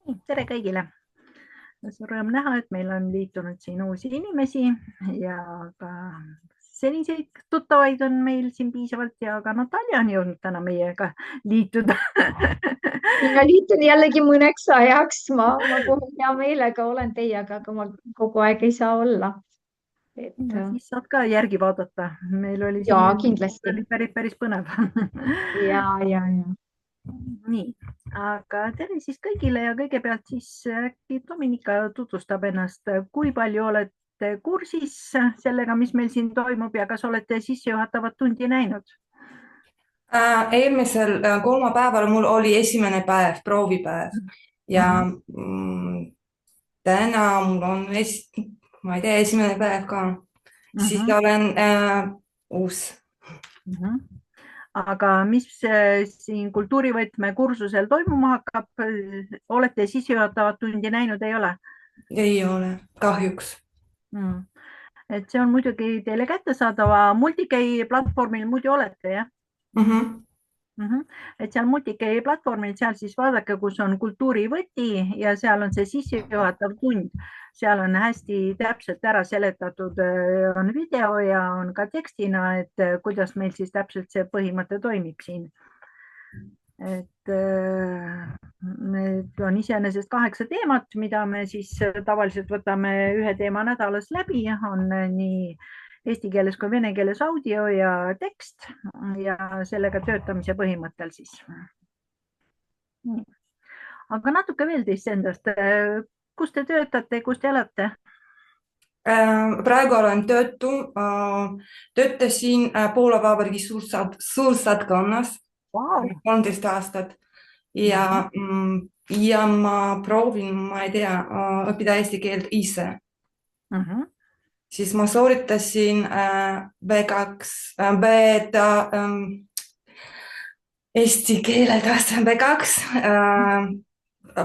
Tere kõigile! See on rõõm näha, et meil on liitunud siin uusi inimesi ja ka seniseid tuttavaid on meil siin piisavalt ja ka Natalja on jõudnud täna meiega liituda. Ma liitun jällegi mõneks ajaks, ma kohe hea meelega olen teiega, aga ma kogu aeg ei saa olla. No, siis saad ka järgi vaadata. Meil oli Ja siin kindlasti. päris põnev. Ja. Nii, aga tere siis kõigile ja kõigepealt siis äkki Dominika tutvustab ennast. Kui palju olete kursis sellega, mis meil siin toimub ja kas olete sissejuhatavat tundi näinud? Eelmisel kolmapäeval mul oli esimene päev, proovipäev ja täna mul on ma ei tea, esimene päev ka. Siis olen uus. Aga mis siin kultuurivõtme kursusel toimuma hakkab? Olete sissejuhatavat tundi näinud, ei ole? Ei ole, kahjuks. Et see on muidugi teile kättesaadava Multicay platvormil muidu olete, jah? Et seal Multicay platvormil, seal siis vaadake, kus on kultuurivõti ja seal on see sissejuhatav tund. Seal on hästi täpselt ära seletatud, on video ja on ka tekstina, et kuidas meil siis täpselt see põhimõte toimib siin. Need on iseenesest 8 teemat, mida me siis tavaliselt võtame ühe teema nädalas läbi. On nii eesti keeles kui vene keeles audio ja tekst ja sellega töötamise põhimõttel siis. Aga natuke veel teist endast. Kus te töötate, kus te elate? Praegu olen töötu. Töötasin Poola Vabariigi suursaatkonnas 13 aastat ja ma proovin, ma ei tea, õppida eesti keelt ise. Siis ma sooritasin eesti keele tase B2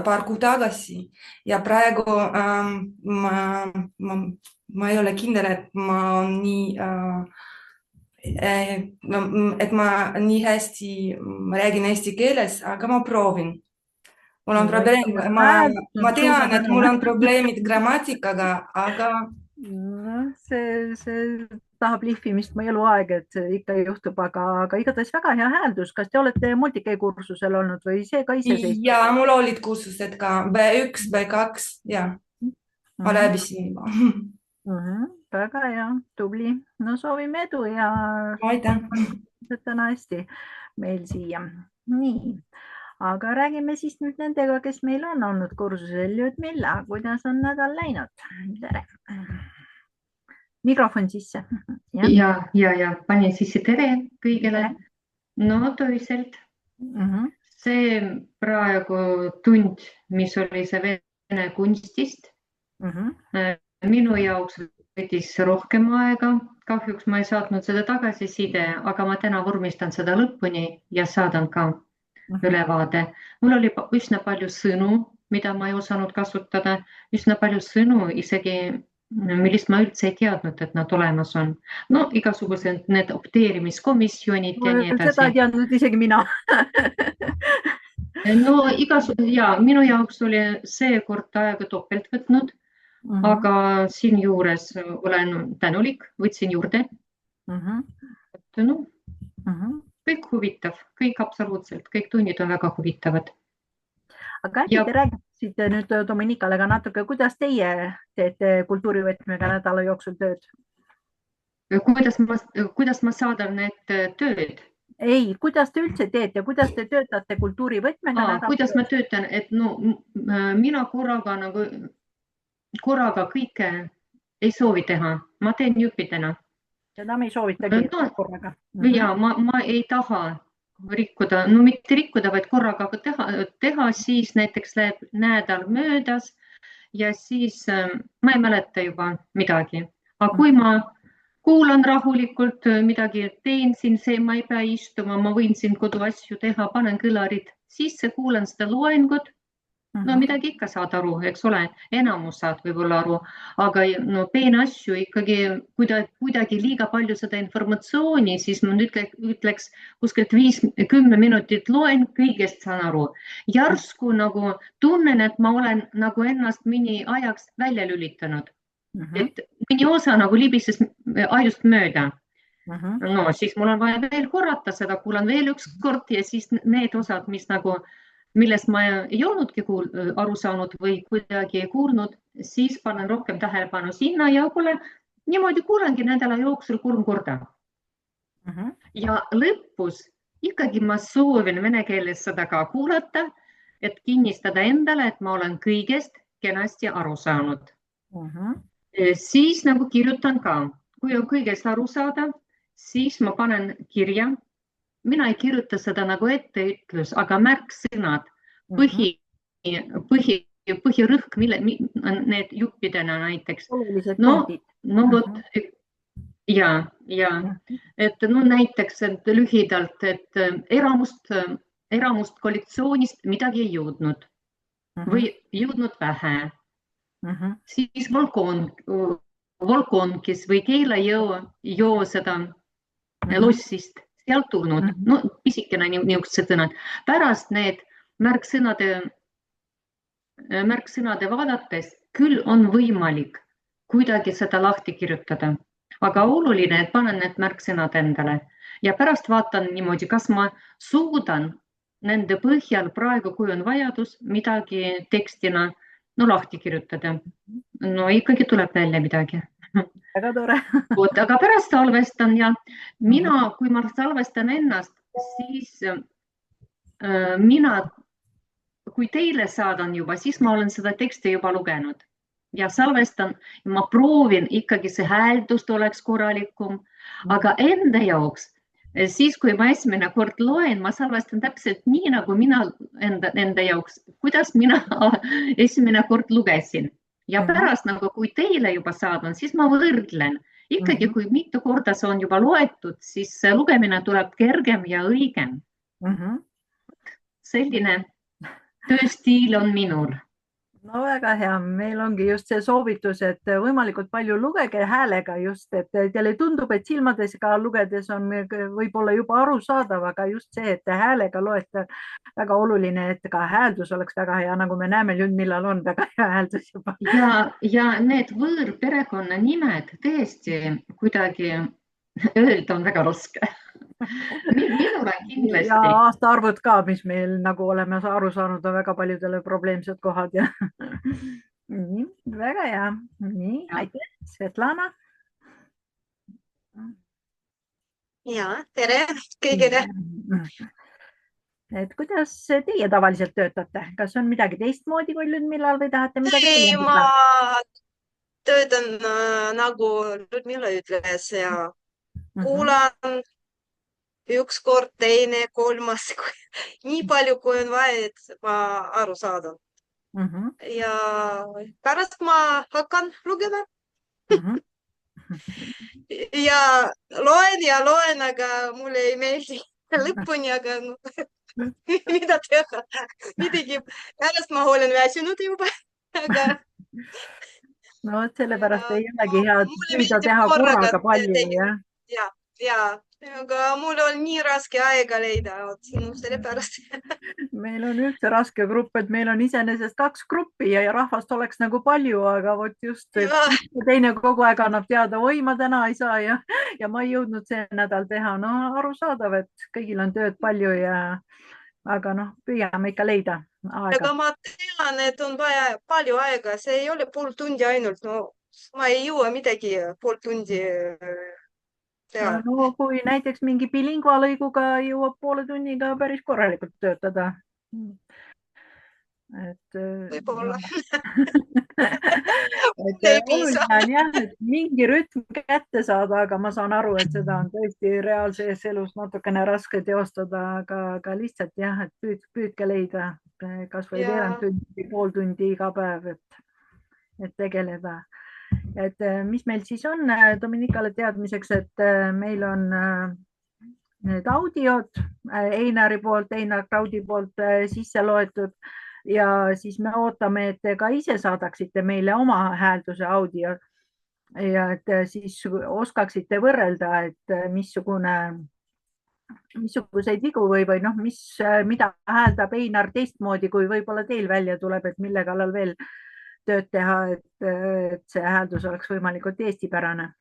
paar kuud tagasi ja praegu ma ei ole kindel, et ma nii hästi räägin eesti keeles, aga ma proovin. Mul on probleem, ma tean, et mul on probleemid grammatikaga, aga see tahab lihvimist mu eluaeg, et ikka juhtub, aga igatahes väga hea hääldus. Kas te olete Multicay kursusel olnud või see ka iseseisvalt? Ja mul olid kursused ka B1, B2 ja ma läbisin juba. Väga hea, tubli. No soovime edu ja täna hästi meil siia. Nii, aga räägime siis nüüd nendega, kes meil on olnud kursusel. Ljudmilla, kuidas on nädal läinud? Tere! Mikrofon sisse. Ja panin sisse tere kõigile. No toiselt. See praegu tund, mis oli see vene kunstist, minu jaoks võttis rohkem aega. Kahjuks ma ei saatnud seda tagasiside, aga ma täna vormistan seda lõpuni ja saadan ka ülevaade. Mul oli üsna palju sõnu, mida ma ei osanud kasutada. Üsna palju sõnu isegi, millist ma üldse ei teadnud, et nad olemas on. No igasugused need opteerimiskomisjonid ja nii edasi. Seda ei teadnud isegi mina. No minu jaoks oli see kord aega topelt võtnud, aga siin juures olen tänulik, võtsin juurde. Kõik huvitav, kõik absoluutselt, kõik tunnid on väga huvitavad. Aga äkki te räägiksite nüüd Dominikale ka natuke, kuidas teie teete kultuurivõtmega nädala jooksul tööd? Kuidas ma saadan need tööd? Ei, kuidas te üldse teete, kuidas te töötate kultuurivõtmega nädala? Kuidas ma töötan, et mina korraga kõike ei soovi teha. Ma teen jupidena. Seda me ei soovitagi korraga. Ja ma ei taha rikkuda, mitte rikkuda, vaid korraga teha, siis näiteks läheb nädal möödas ja siis ma ei mäleta juba midagi. Aga kui ma kuulan rahulikult midagi, teen siin see, ma ei pea istuma, ma võin siin koduasju teha, panen kõlarid sisse, kuulan seda loengut no midagi ikka saad aru, eks ole, enamus saad võib-olla aru, aga no peenasju ikkagi kuidagi liiga palju seda informatsiooni, siis ma ütleks kuskilt 5-10 minutit loen, kõigest saan aru. Järsku nagu tunnen, et ma olen nagu ennast mõni ajaks välja lülitanud, et mõni osa nagu libises ajust mööda. No siis mul on vaja veel korrata seda, kuulan veel üks kord ja siis need osad, millest ma ei olnudki aru saanud või kuidagi kuulnud, siis panen rohkem tähelepanu sinna ja niimoodi kuulangi nädala jooksul 3 korda. Ja lõpus ikkagi ma soovin vene keeles seda ka kuulata, et kinnistada endale, et ma olen kõigest kenasti aru saanud. Siis nagu kirjutan ka, kui on kõigest aru saada, siis ma panen kirja. Mina ei kirjuta seda nagu etteütlus, aga märksõnad, põhirõhk, need juppidena näiteks. Et näiteks et lühidalt, et eramust koalitsioonist midagi ei jõudnud või jõudnud vähe. Siis Volkonkis või Keila-joo seda lossist. Sealt tulnud, no pisikene niisugused sõnad. Pärast need märksõnade vaadates küll on võimalik kuidagi seda lahti kirjutada, aga oluline, et panen need märksõnad endale ja pärast vaatan niimoodi, kas ma suudan nende põhjal praegu, kui on vajadus midagi tekstina lahti kirjutada. No ikkagi tuleb välja midagi. Väga tore. Aga pärast salvestan ja kui ma salvestan ennast, siis kui teile saadan juba, siis ma olen seda teksti juba lugenud ja salvestan. Ma proovin ikkagi see hääldust oleks korralikum, aga enda jaoks, siis kui ma esimene kord loen, ma salvestan täpselt nii, nagu mina enda jaoks, kuidas mina esimene kord lugesin. Ja pärast, kui teile juba saadan, siis ma võrdlen. Ikkagi, kui mitu korda see on juba loetud, siis lugemine tuleb kergem ja õigem. Selline tööstiil on minul. No väga hea. Meil ongi just see soovitus, et võimalikult palju lugege häälega just, et teile tundub, et silmadega lugedes on võib-olla juba aru saadav, aga just see, et häälega loete väga oluline, et ka hääldus oleks väga hea, nagu me näeme nüüd, millal on väga hea hääldus juba. Ja need võõrperekonna nimed tõesti kuidagi öelda on väga raske. Minul on kindlasti. Ja aastaarvud ka, mis meil nagu oleme aru saanud, on väga paljudele probleemsed kohad. Ja. Väga hea. Nii, aitäh, Svetlana. Ja, tere kõigile. Et kuidas teie tavaliselt töötate? Kas on midagi teistmoodi kui Ludmilla või tahate midagi? Ei, ma töötan nagu Ludmilla ütles ja kuulan üks kord, teine, kolmas, nii palju, kui on vaja, et ma aru saada. Ja pärast ma hakkan lugeda. Ja loen, aga mulle ei meeldi lõpuni, aga mida teha? Midagi, pärast ma olen väsinud juba. No, sellepärast ei olegi hea püüda teha korraga palju. Ja, aga mul on nii raske aega leida, sellepärast. Meil on üldse raske grupp, et meil on iseenesest 2 gruppi ja rahvast oleks nagu palju, aga just teine kogu aeg annab teada, oi, ma täna ei saa ja ma ei jõudnud see nädal teha. No arusaadav, et kõigil on tööd palju aga püüame ikka leida aega. Aga ma tean, et on vaja palju aega, see ei ole pool tundi ainult, ma ei jõua midagi pool tundi teha. No, kui näiteks mingi bilingvalõiguga jõuab poole tunniga päris korralikult töötada. Võib-olla. Mingi rütm kätte saada, aga ma saan aru, et seda on tõesti reaalses elus natukene raske teostada, aga lihtsalt et püüdke leida kas või veerand tundi, pool tundi iga päev, et tegeleda. Et mis meil siis on Dominikale teadmiseks, et meil on need audiod Einar Kraudi poolt sisse loetud ja siis me ootame, et te ka ise saadaksite meile oma häälduse audio ja et siis oskaksite võrrelda, et missuguseid vigu või noh, mida hääldab Einar teistmoodi, kui võib-olla teil välja tuleb, et mille kallal veel tööd teha, et see hääldus oleks võimalikult eestipärane.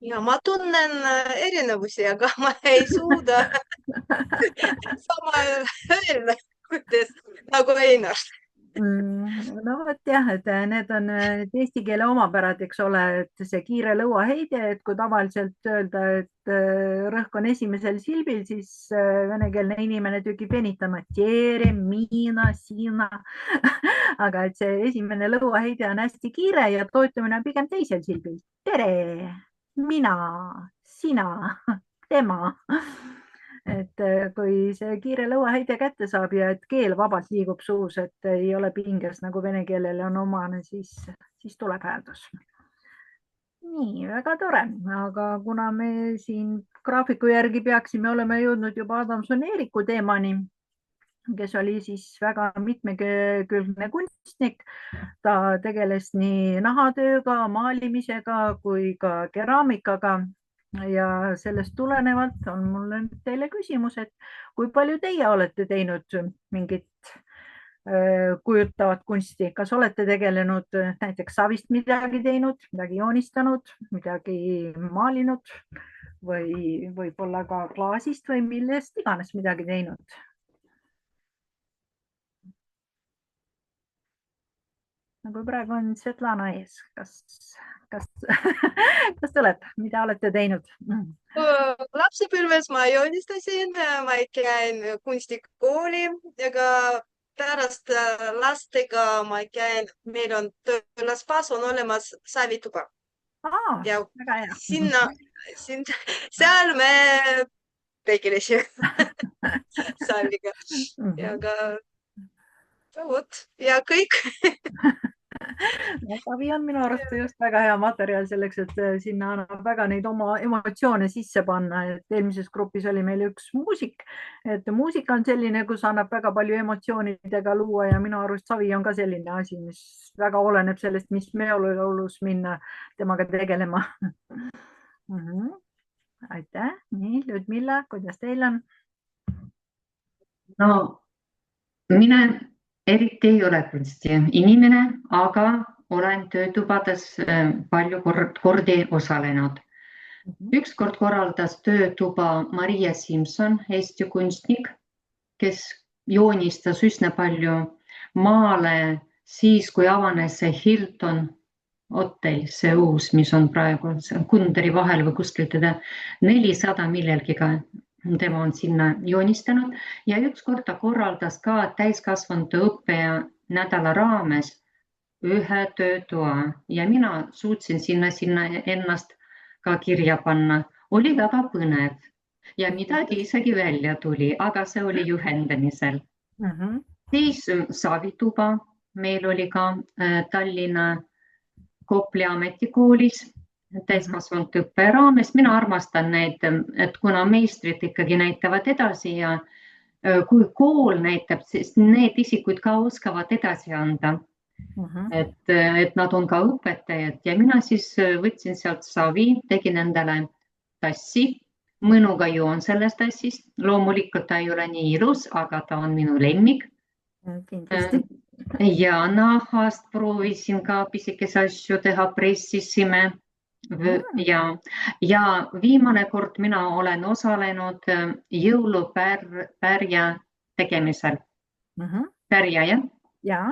Ja ma tunnen erinevusi, aga ma ei suuda sama öelda, kuidas nagu Einar. No vot jah, et need on eesti keele omapärad, eks ole, et see kiire lõuaheide, et kui tavaliselt öelda, et rõhk on esimesel silbil, siis venekeelne inimene tükib venitama tere, mina, sina. Aga et see esimene lõuaheide on hästi kiire ja toitumine on pigem teisel silbil. Tere, mina, sina, tema. Et kui see kiire lõuaheide kätte saab ja et keel vabalt liigub suus, et ei ole pinges nagu vene keelele on omane, siis tuleb hääldus. Nii, väga tore, aga kuna me siin graafiku järgi peaksime olema jõudnud juba Adamson-Eeriku teemani, kes oli siis väga mitmekülgne kunstnik. Ta tegeles nii nahatööga, maalimisega kui ka keraamikaga. Ja sellest tulenevalt on mul teile küsimus, et kui palju teie olete teinud mingit kujutavat kunsti, kas olete tegelenud näiteks savist midagi teinud, midagi joonistanud, midagi maalinud või võib-olla ka klaasist või millest iganes midagi teinud? Nagu praegu on Svetlana ees, kas tuleb, mida olete teinud? Lapsepõlves ma joonistasin, ma käin kunstikooli, aga pärast lastega ma käin, meil on Laspas on olemas savituba. Ja väga hea. Seal me tegelesime saviga. Ja kõik. Savi on minu arust just väga hea materjal selleks, et sinna annab väga neid oma emotsioone sisse panna. Et eelmises grupis oli meil üks muusik, et muusika on selline, kus annab väga palju emotsioonidega luua ja minu arust savi on ka selline asi, mis väga oleneb sellest, mis meeleolus minna temaga tegelema. Aitäh. Nii, Ludmilla, kuidas teil on? No, mina eriti ei ole kunsti inimene, aga olen töötubades palju kordi osalenud. Ükskord korraldas töötuba Maria Simson, Eesti kunstnik, kes joonistas üsna palju maale siis, kui avanes see Hilton hotel, see uus, mis on praegu Kunderi vahel või kuskil teda 400 millalgiga. Tema on sinna joonistanud ja ükskord ta korraldas ka täiskasvanute õppeja nädala raames ühe töötoa ja mina suutsin sinna ennast ka kirja panna. Oli väga põnev ja midagi isegi välja tuli, aga see oli juhendamisel. Siis savituba meil oli ka Tallinna Kopli ametikoolis. Täiskasvanute õppe raames. Mina armastan neid, et kuna meistrid ikkagi näitavad edasi ja kui kool näitab, siis need isikud ka oskavad edasi anda. Et nad on ka õpetajad ja mina siis võtsin sealt savi, tegin endale tassi, mõnuga joon sellest tassist. Loomulikult ta ei ole nii ilus, aga ta on minu lemmik. Ja nahast proovisin ka pisikese asju teha, pressisime. Ja viimane kord mina olen osalenud jõulupärja tegemisel. Pärja, jah?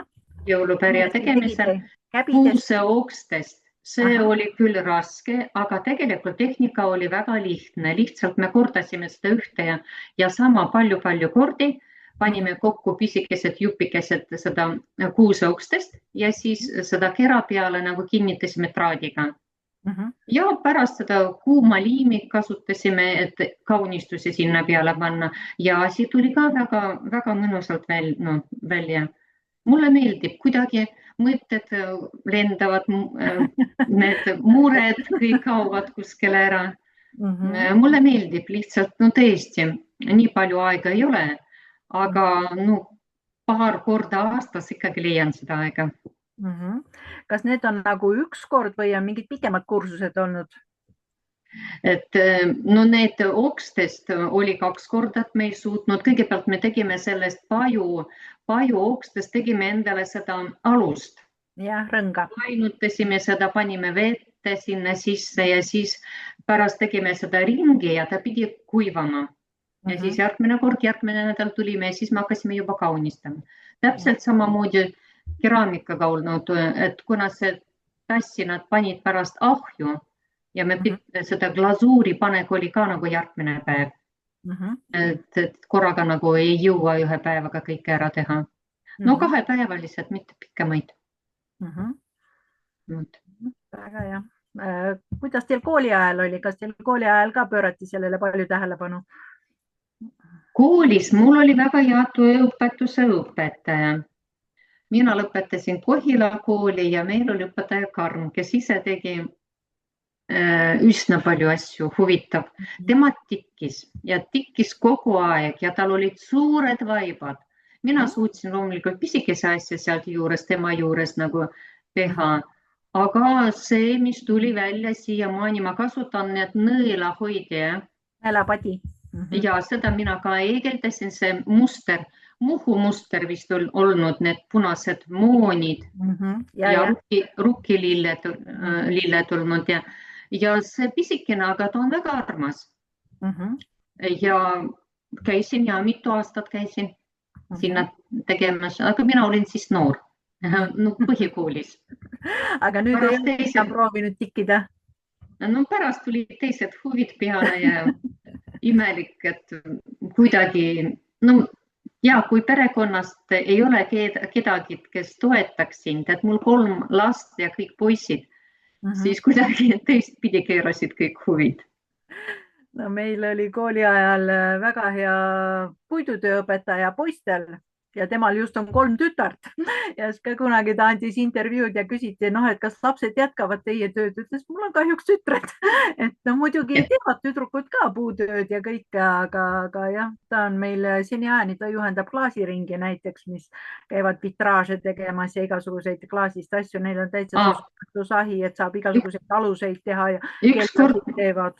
Jõulupärja tegemisel kuuseokstest. See oli küll raske, aga tegelikult tehnika oli väga lihtne. Lihtsalt me kordasime seda ühte ja sama palju kordi. Panime kokku pisikesed jupikesed seda kuuseokstest ja siis seda kera peale nagu kinnitasime traadiga. Ja pärast seda kuuma liimi kasutasime, et kaunistusi sinna peale panna ja asi tuli ka väga mõnusalt välja. Mulle meeldib, kuidagi mõtted lendavad, need mured kõik kaovad kuskile ära. Mulle meeldib lihtsalt, tõesti, nii palju aega ei ole, aga paar korda aastas ikkagi leian seda aega. Kas need on nagu üks kord või on mingid pikemad kursused olnud? Et no need okstest oli 2 korda, et me ei suutnud. Kõigepealt me tegime sellest paju okstest, tegime endale seda alust. Jah, rõnga. Painutasime seda, panime vette sinna sisse ja siis pärast tegime seda ringi ja ta pidi kuivama. Ja siis järgmine nädal tulime ja siis me hakkasime juba kaunistama. Täpselt samamoodi keraamikaga olnud, et kuna see tassi nad panid pärast ahju ja me seda glasuuri panek oli ka nagu järgmine päev. Et korraga nagu ei jõua ühe päevaga kõike ära teha. No 2-päevalised, mitte pikemaid. Väga hea. Kuidas teil kooli ajal oli? Kas teil kooli ajal ka pöörati sellele palju tähelepanu? Koolis mul oli väga hea õpetuse õpetaja. Mina lõpetasin Kohila kooli ja meil oli õpetaja Karm, kes ise tegi üsna palju asju, huvitav. Tema tikkis kogu aeg ja tal olid suured vaibad. Mina suutsin loomulikult pisikese asja sealt juures, tema juures nagu teha. Aga see, mis tuli välja siiamaani, ma kasutan need nõelahoidja. Nõelapadi. Ja seda mina ka eegeldasin, see muster, Muhu muster vist on olnud need punased moonid ja rukkililled olnud ja see pisikene, aga ta on väga armas. Ja käisin ja mitu aastat käisin sinna tegemas, aga mina olin siis noor, põhikoolis. Aga nüüd ei ole proovinud tikkida? No pärast tulid teised huvid peale ja imelik, et kuidagi, ja kui perekonnast ei ole kedagi, kes toetaks sind, et mul 3 last ja kõik poisid, siis kuidagi teistpidi keerasid kõik huvid. No meil oli kooli ajal väga hea puidutööõpetaja poistel ja temal just on 3 tütart ja kunagi ta andis intervjuud ja küsiti, et kas lapsed jätkavad teie tööd, ütles, mul on kahjuks tütred, et muidugi teevad tüdrukud ka puutööd ja kõike, aga jah, ta on meil seniajani, ta juhendab klaasiringi näiteks, mis käivad vitraaže tegemas ja igasuguseid klaasist asju, neil on täitsa sahi, et saab igasuguseid aluseid teha ja keelklasid teevad.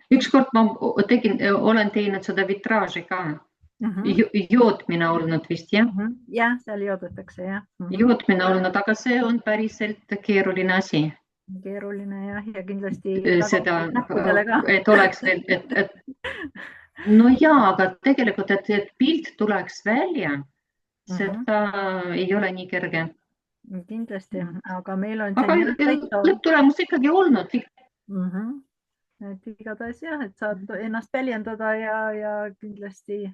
Ükskord ma olen teinud seda vitraaži ka. Jootmine olnud vist, jah? Jah, seal joodetakse, jah. Jootmine olnud, aga see on päriselt keeruline asi. Keeruline, jah, ja kindlasti seda, et oleks veel, no jaa, aga tegelikult, et pilt tuleks välja, seda ei ole nii kerge. Kindlasti, aga meil on aga lõpptulemus ikkagi olnud. Et igatahes jah, et saad ennast väljendada ja kindlasti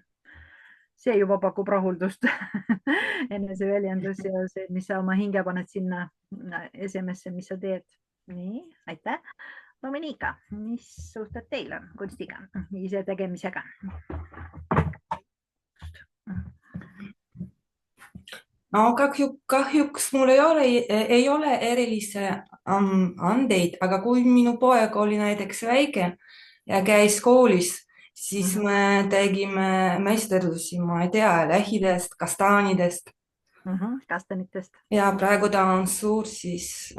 see juba pakub rahuldust eneseväljendus ja see, mis sa oma hinge paned sinna esemesse, mis sa teed. Nii, aitäh. Dominika, mis suhted teil on kunstiga, ise tegemisega? No kahjuks mul ei ole erilisi andeid, aga kui minu poeg oli näiteks väike ja käis koolis, siis me tegime meisterlusi, ma ei tea, lähidest, kastaanidest. Kastanitest. Ja praegu ta on suur, siis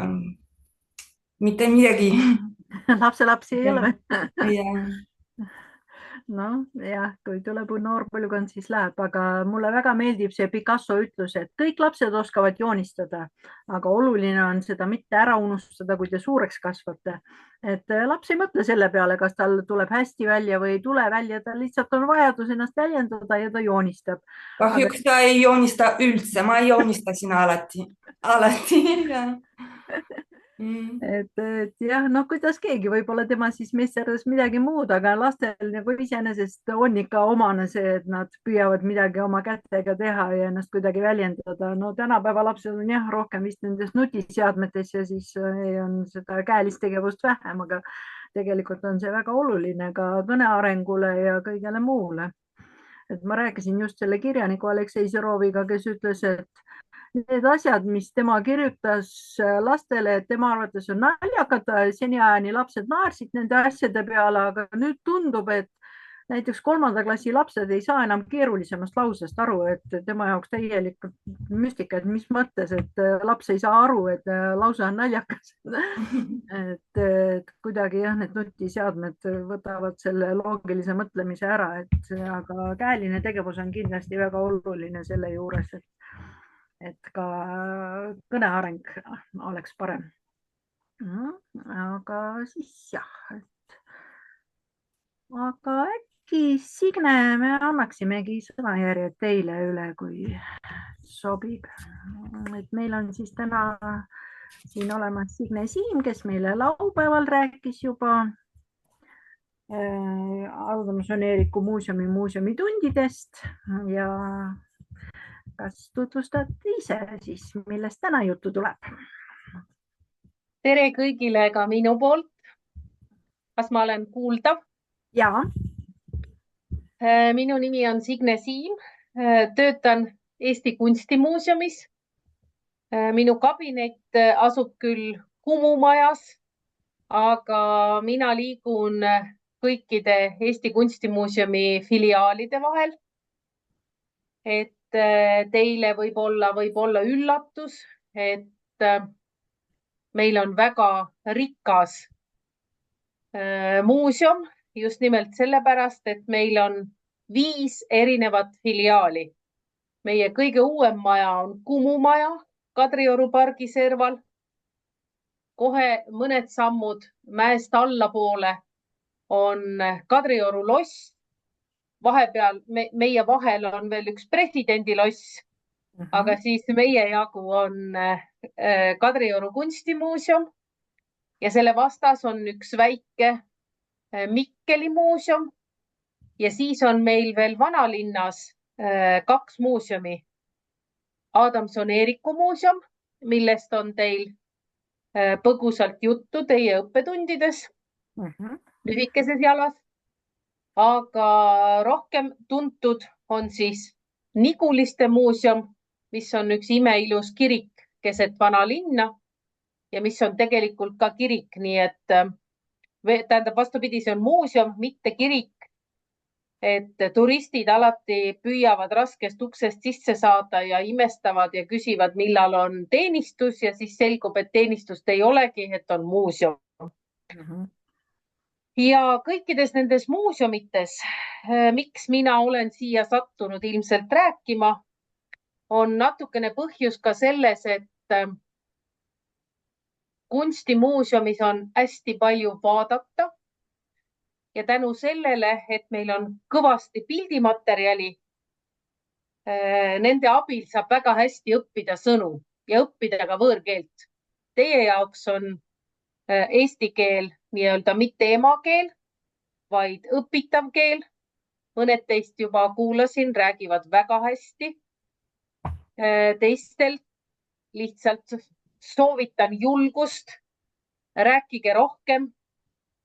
mitte midagi. Lapselapsi ei ole. Ja. Jah, kui tuleb noor põlvkond, siis läheb, aga mulle väga meeldib see Picasso ütlus, et kõik lapsed oskavad joonistada, aga oluline on seda mitte ära unustada, kui te suureks kasvate. Et laps ei mõtle selle peale, kas tal tuleb hästi välja või ei tule välja, ta lihtsalt on vajadus ennast väljendada ja ta joonistab. Kahjuks ta ei joonista üldse, ma joonistasin alati. Et jah, kuidas keegi, võib-olla tema siis meisterdas midagi muud, aga lastel nagu iseenesest on ikka omane see, et nad püüavad midagi oma kätega teha ja ennast kuidagi väljendada. No tänapäeva lapsed on jah, rohkem vist nendes nutiseadmetes ja siis on seda käelist tegevust vähem, aga tegelikult on see väga oluline ka kõnearengule ja kõigele muule. Et ma rääkisin just selle kirjaniku Aleksei Zeroviga, kes ütles, et need asjad, mis tema kirjutas lastele, et tema arvates on naljakad, seniajani lapsed naersid nende asjade peale, aga nüüd tundub, et näiteks 3. klassi lapsed ei saa enam keerulisemast lausest aru, et tema jaoks täielikult müstika, et mis mõttes, et laps ei saa aru, et lause on naljakas. et kuidagi jah, need nutiseadmed võtavad selle loogilise mõtlemise ära, aga käeline tegevus on kindlasti väga oluline selle juures, et ka kõneareng oleks parem. Aga siis jah, aga äkki Signe, me annaksimegi sõnajärje teile üle, kui sobib. Et meil on siis täna siin olemas Signe Siim, kes meile laupäeval rääkis juba Adamson Eeriku muuseumi tundidest ja kas tutvustad ise siis, millest täna juttu tuleb? Tere kõigile ka minu poolt. Kas ma olen kuuldav? Jaa. Minu nimi on Signe Siim. Töötan Eesti Kunstimuuseumis. Minu kabinet asub küll Kumu majas, aga mina liigun kõikide Eesti Kunstimuuseumi filiaalide vahel. Et teile võib olla üllatus, et meil on väga rikas muuseum just nimelt sellepärast, et meil on 5 erinevat filiaali. Meie kõige uuem maja on Kumu maja Kadrioru pargi serval. Kohe mõned sammud mäest allapoole on Kadrioru loss. Vahepeal meie vahel on veel üks presidendiloss, aga siis meie jagu on Kadrioru kunstimuuseum ja selle vastas on üks väike Mikkeli muuseum ja siis on meil veel vanalinnas 2 muuseumi. Adamson Eeriku muuseum, millest on teil põgusalt juttu teie õppetundides, lühikeses jalas, aga rohkem tuntud on siis Niguliste muuseum, mis on üks imeilus kirik keset vanalinna ja mis on tegelikult ka kirik, nii et tähendab vastupidi, see on muuseum, mitte kirik. Et turistid alati püüavad raskest uksest sisse saada ja imestavad ja küsivad, millal on teenistus ja siis selgub, et teenistust ei olegi, et on muuseum. Ja kõikides nendes muuseumites, miks mina olen siia sattunud ilmselt rääkima, on natukene põhjus ka selles, et kunstimuuseumis on hästi palju vaadata. Ja tänu sellele, et meil on kõvasti pildimaterjali, nende abil saab väga hästi õppida sõnu ja õppida ka võõrkeelt. Teie jaoks on eesti keel nii-öelda mitte emakeel, vaid õpitav keel. Mõned teist juba kuulasin, räägivad väga hästi. Teistel lihtsalt soovitan julgust, rääkige rohkem.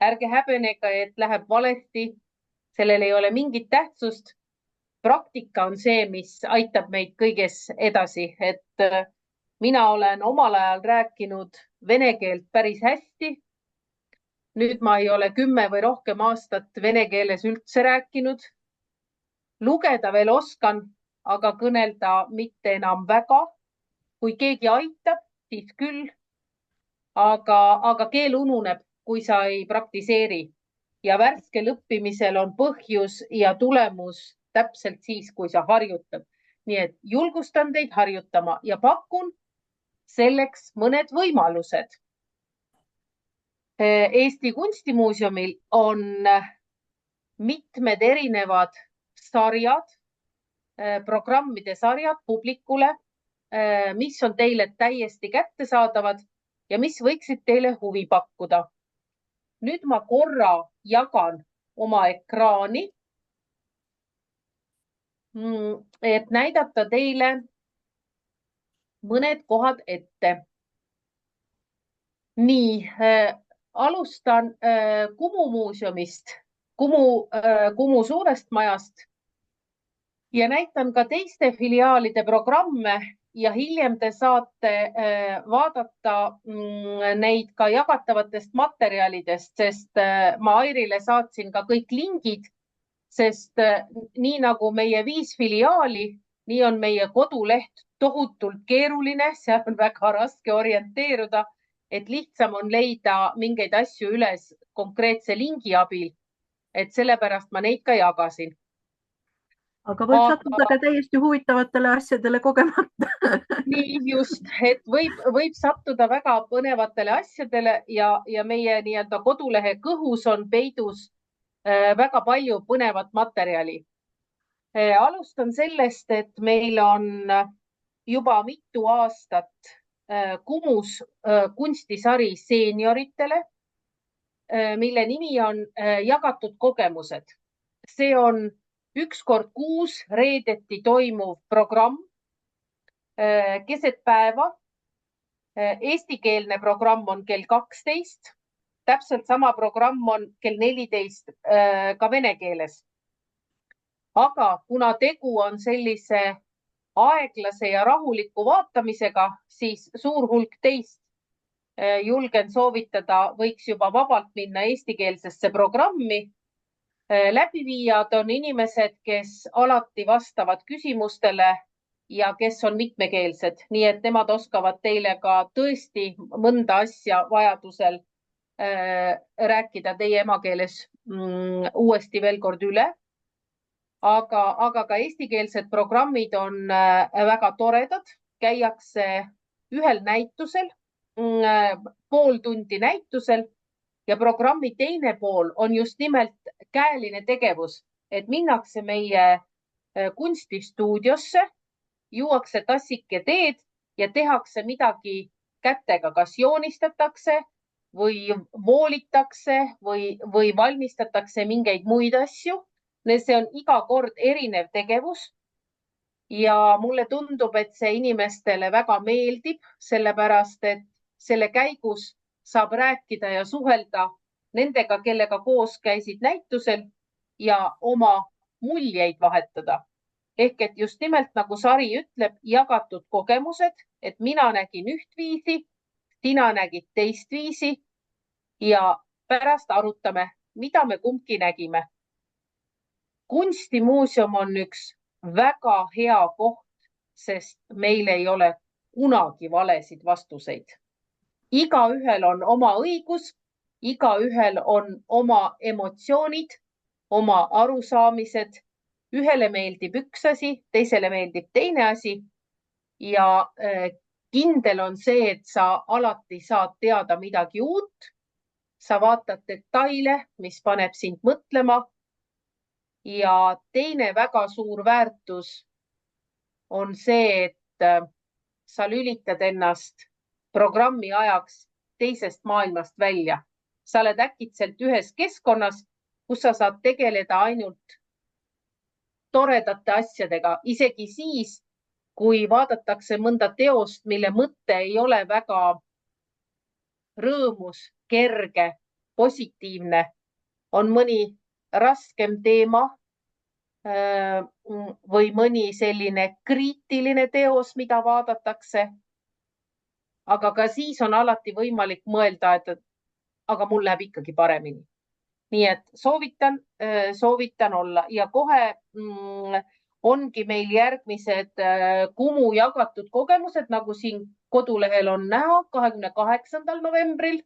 Ärge häbenega, et läheb valesti. Sellel ei ole mingit tähtsust. Praktika on see, mis aitab meid kõiges edasi. Et mina olen omal ajal rääkinud vene keelt päris hästi. Nüüd ma ei ole 10 või rohkem aastat vene keeles üldse rääkinud. Lugeda veel oskan, aga kõnelda mitte enam väga. Kui keegi aitab, siis küll. Aga keel ununeb, kui sa ei praktiseeri ja värskel õppimisel on põhjus ja tulemus täpselt siis, kui sa harjutad. Nii et julgustan teid harjutama ja pakun selleks mõned võimalused. Eesti Kunstimuuseumil on mitmed erinevad sarjad, programmide sarjad publikule, mis on teile täiesti kättesaadavad ja mis võiksid teile huvi pakkuda. Nüüd ma korra jagan oma ekraani, et näidata teile mõned kohad ette. Nii, alustan Kumu muuseumist, Kumu suurest majast ja näitan ka teiste filiaalide programme ja hiljem te saate vaadata neid ka jagatavatest materjalidest, sest ma Airile saatsin ka kõik lingid sest nii nagu meie 5 filiaali, nii on meie koduleht tohutult keeruline, seal on väga raske orienteeruda, et lihtsam on leida mingeid asju üles konkreetse lingi abil. Et sellepärast ma neid ka jagasin. Aga võib sattuda ka täiesti huvitavatele asjadele kogemata. Nii just, et võib sattuda väga põnevatele asjadele ja meie nii-öelda kodulehe kõhus on peidus väga palju põnevat materjali. Alustan sellest, et meil on juba mitu aastat Kumus kunstisari seenioritele, mille nimi on Jagatud kogemused. See on 1 kord kuus reedeti toimuv programm keset päeva. Eestikeelne programm on kell 12. Täpselt sama programm on kell 14 ka vene keeles. Aga kuna tegu on sellise aeglase ja rahuliku vaatamisega, siis suur hulk teist julgen soovitada, võiks juba vabalt minna eestikeelsesse programmi. Läbiviijad on inimesed, kes alati vastavad küsimustele ja kes on mitmekeelsed, nii et nemad oskavad teile ka tõesti mõnda asja vajadusel rääkida teie emakeeles uuesti veel kord üle. Aga ka eestikeelsed programmid on väga toredad. Käiakse ühel näitusel, pool tundi näitusel ja programmi teine pool on just nimelt käeline tegevus, et minnakse meie kunstistuudiosse, juuakse tassike teed ja tehakse midagi kätega, kas joonistatakse või voolitakse või valmistatakse mingeid muid asju. See on iga kord erinev tegevus ja mulle tundub, et see inimestele väga meeldib, sellepärast et selle käigus saab rääkida ja suhelda nendega, kellega koos käisid näitusel ja oma muljeid vahetada. Ehk et just nimelt nagu sari ütleb, jagatud kogemused, et mina nägin ühtviisi, sina nägid teist viisi ja pärast arutame, mida me kumbki nägime. Kunstimuuseum on üks väga hea koht, sest meil ei ole kunagi valesid vastuseid. Igaühel on oma õigus, igaühel on oma emotsioonid, oma arusaamised. Ühele meeldib üks asi, teisele meeldib teine asi ja kindel on see, et sa alati saad teada midagi uut. Sa vaatad detaile, mis paneb sind mõtlema. Ja teine väga suur väärtus on see, et sa lülitad ennast programmi ajaks teisest maailmast välja. Sa oled äkitselt ühes keskkonnas, kus sa saad tegeleda ainult toredate asjadega, isegi siis, kui vaadatakse mõnda teost, mille mõte ei ole väga rõõmus, kerge, positiivne, on mõni raskem teema või mõni selline kriitiline teos, mida vaadatakse. Aga ka siis on alati võimalik mõelda, et aga mul läheb ikkagi paremini. Nii et soovitan olla ja kohe ongi meil järgmised Kumu jagatud kogemused, nagu siin kodulehel on näha, 28. novembril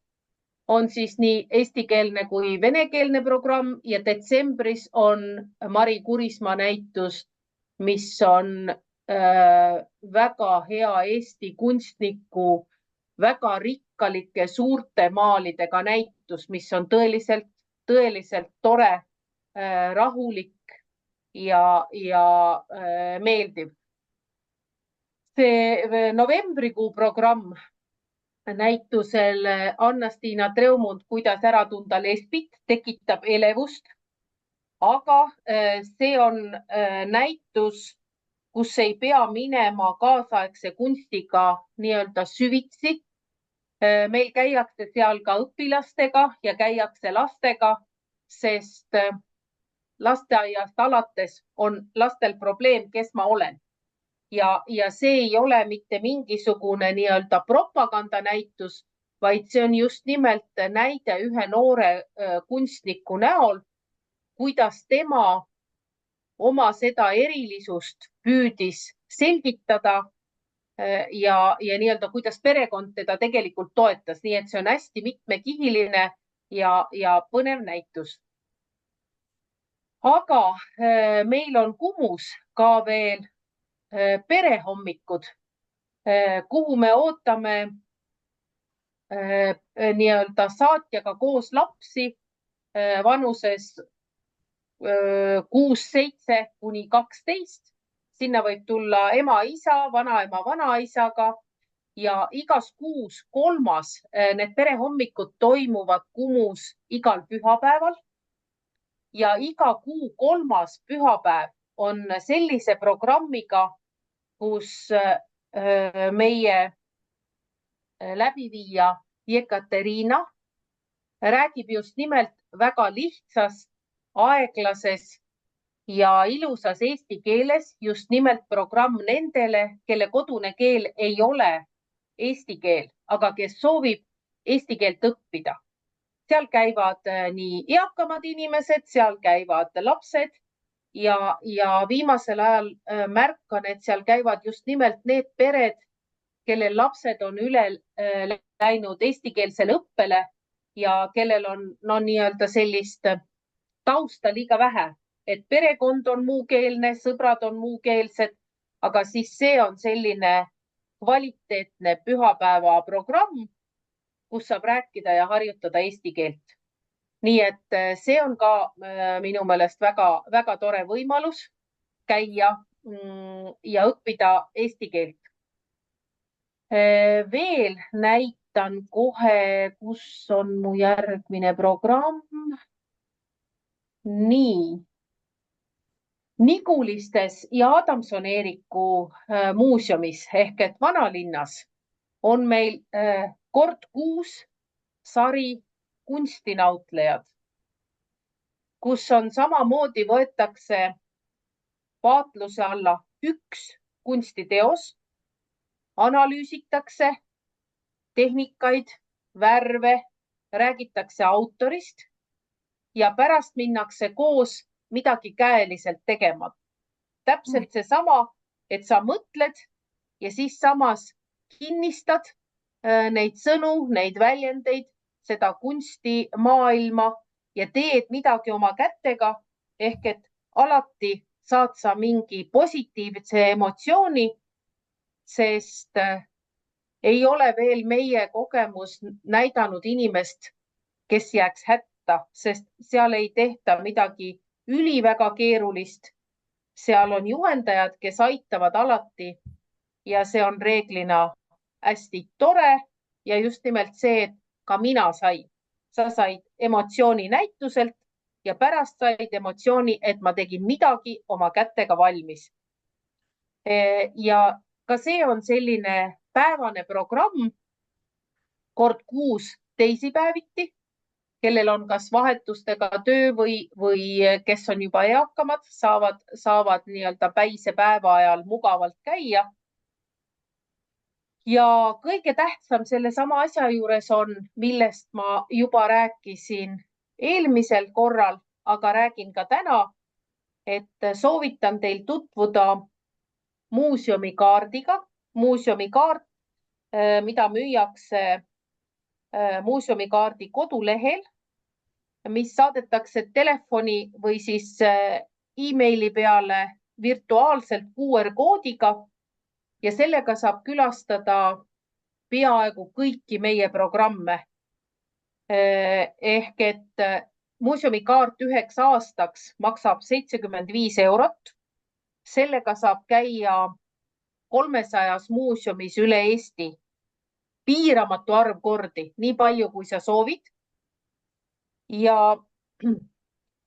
on siis nii eestikeelne kui venekeelne programm ja detsembris on Mari Kurismaa näitus, mis on väga hea Eesti kunstniku väga rikkalike suurte maalidega näitus, mis on tõeliselt tore, rahulik ja meeldiv. See novembrikuu programm näitusel Anna-Stiina Treumund, kuidas ära tunda lesbit, tekitab elevust. Aga see on näitus, kus ei pea minema kaasaegse kunstiga nii-öelda süvitsi. Meil käiakse seal ka õpilastega ja käiakse lastega, sest lasteaiast alates on lastel probleem, kes ma olen. Ja see ei ole mitte mingisugune nii-öelda propagandanäitus, vaid see on just nimelt näide ühe noore kunstniku näol, kuidas tema oma seda erilisust püüdis selgitada ja nii-öelda, kuidas perekond teda tegelikult toetas, nii et see on hästi mitmekihiline ja põnev näitus. Aga meil on Kumus ka veel perehommikud, kuhu me ootame nii-öelda saatjaga koos lapsi vanuses 6-7 kuni 12. Sinna võib tulla ema, isa, vanaema, vanaisaga ja igas kuus 3. Need perehommikud toimuvad Kumus igal pühapäeval. Ja iga kuu 3. pühapäev on sellise programmiga, kus meie läbiviija Jekateriina räägib just nimelt väga lihtsas, aeglases ja ilusas eesti keeles just nimelt programm nendele, kelle kodune keel ei ole eesti keel, aga kes soovib eesti keelt õppida. Seal käivad nii eakamad inimesed, seal käivad lapsed ja viimasel ajal märkan, et seal käivad just nimelt need pered, kellel lapsed on üle läinud eestikeelsele õppele ja kellel on nii-öelda sellist tausta liiga vähe, et perekond on muukeelne, sõbrad on muukeelsed, aga siis see on selline kvaliteetne pühapäeva programm, kus saab rääkida ja harjutada eesti keelt. Nii et see on ka minu meelest väga tore võimalus käia ja õppida eesti keelt. Veel näitan kohe, kus on mu järgmine programm. Nii. Nigulistes ja Adamson-Eeriku muuseumis ehk et vanalinnas on meil kord kuus sari kunstinautlejad, kus on samamoodi võetakse vaatluse alla üks kunstiteos, analüüsitakse tehnikaid, värve, räägitakse autorist ja pärast minnakse koos midagi käeliselt tegema. Täpselt seesama, et sa mõtled ja siis samas kinnistad neid sõnu, neid väljendeid, seda kunstimaailma ja teed midagi oma kätega ehk et alati saad sa mingi positiivse emotsiooni, sest ei ole veel meie kogemus näidanud inimest, kes jääks hätta, sest seal ei tehta midagi üliväga keerulist. Seal on juhendajad, kes aitavad alati ja see on reeglina hästi tore ja just nimelt see, et ka mina sain. Sa said emotsiooni näituselt ja pärast said emotsiooni, et ma tegin midagi oma kätega valmis. Ja ka see on selline päevane programm kord kuus teisipäeviti, kellel on kas vahetustega töö või kes on juba eakamad, saavad nii-öelda päise päeva ajal mugavalt käia. Ja kõige tähtsam selle sama asja juures on, millest ma juba rääkisin eelmisel korral, aga räägin ka täna, et soovitan teil tutvuda muuseumikaardiga. Muuseumikaart, mida müüakse muuseumikaardi kodulehel, mis saadetakse telefoni või siis e-maili peale virtuaalselt QR-koodiga ja sellega saab külastada peaaegu kõiki meie programme. Ehk et muuseumikaart 1 aastaks maksab 75 €. Sellega saab käia 300 muuseumis üle Eesti piiramatu arv kordi, nii palju kui sa soovid. Ja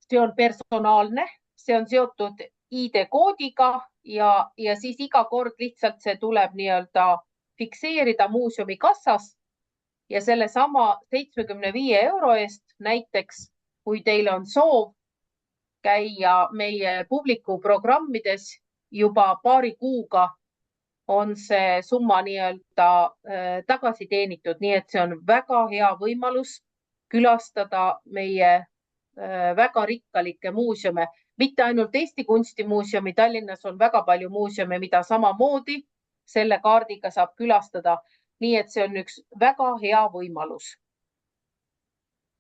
see on personaalne, see on seotud ID-koodiga ja siis iga kord lihtsalt see tuleb nii-öelda fikseerida muuseumi kassas ja selle sama 75 € eest näiteks, kui teil on soov käia meie publiku programmides juba paari kuuga, on see summa nii-öelda tagasi teenitud, nii et see on väga hea võimalus külastada meie väga rikkalikke muuseume. mitte ainult Eesti Kunstimuuseumi, Tallinnas on väga palju muuseume, mida samamoodi selle kaardiga saab külastada. Nii et see on üks väga hea võimalus.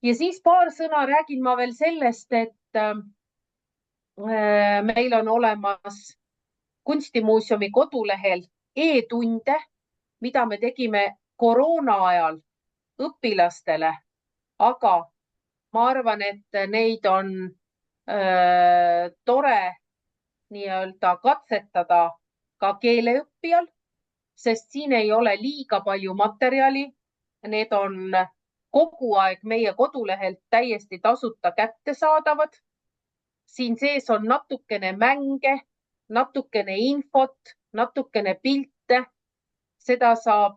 Ja siis paar sõna räägin ma veel sellest, et meil on olemas Kunstimuuseumi kodulehel e-tunde, mida me tegime koroona ajal õpilastele, aga ma arvan, et neid on tore nii-öelda katsetada ka keeleõppijal, sest siin ei ole liiga palju materjali. Need on kogu aeg meie kodulehelt täiesti tasuta kättesaadavad. Siin sees on natukene mänge, natukene infot, natukene pilte. Seda saab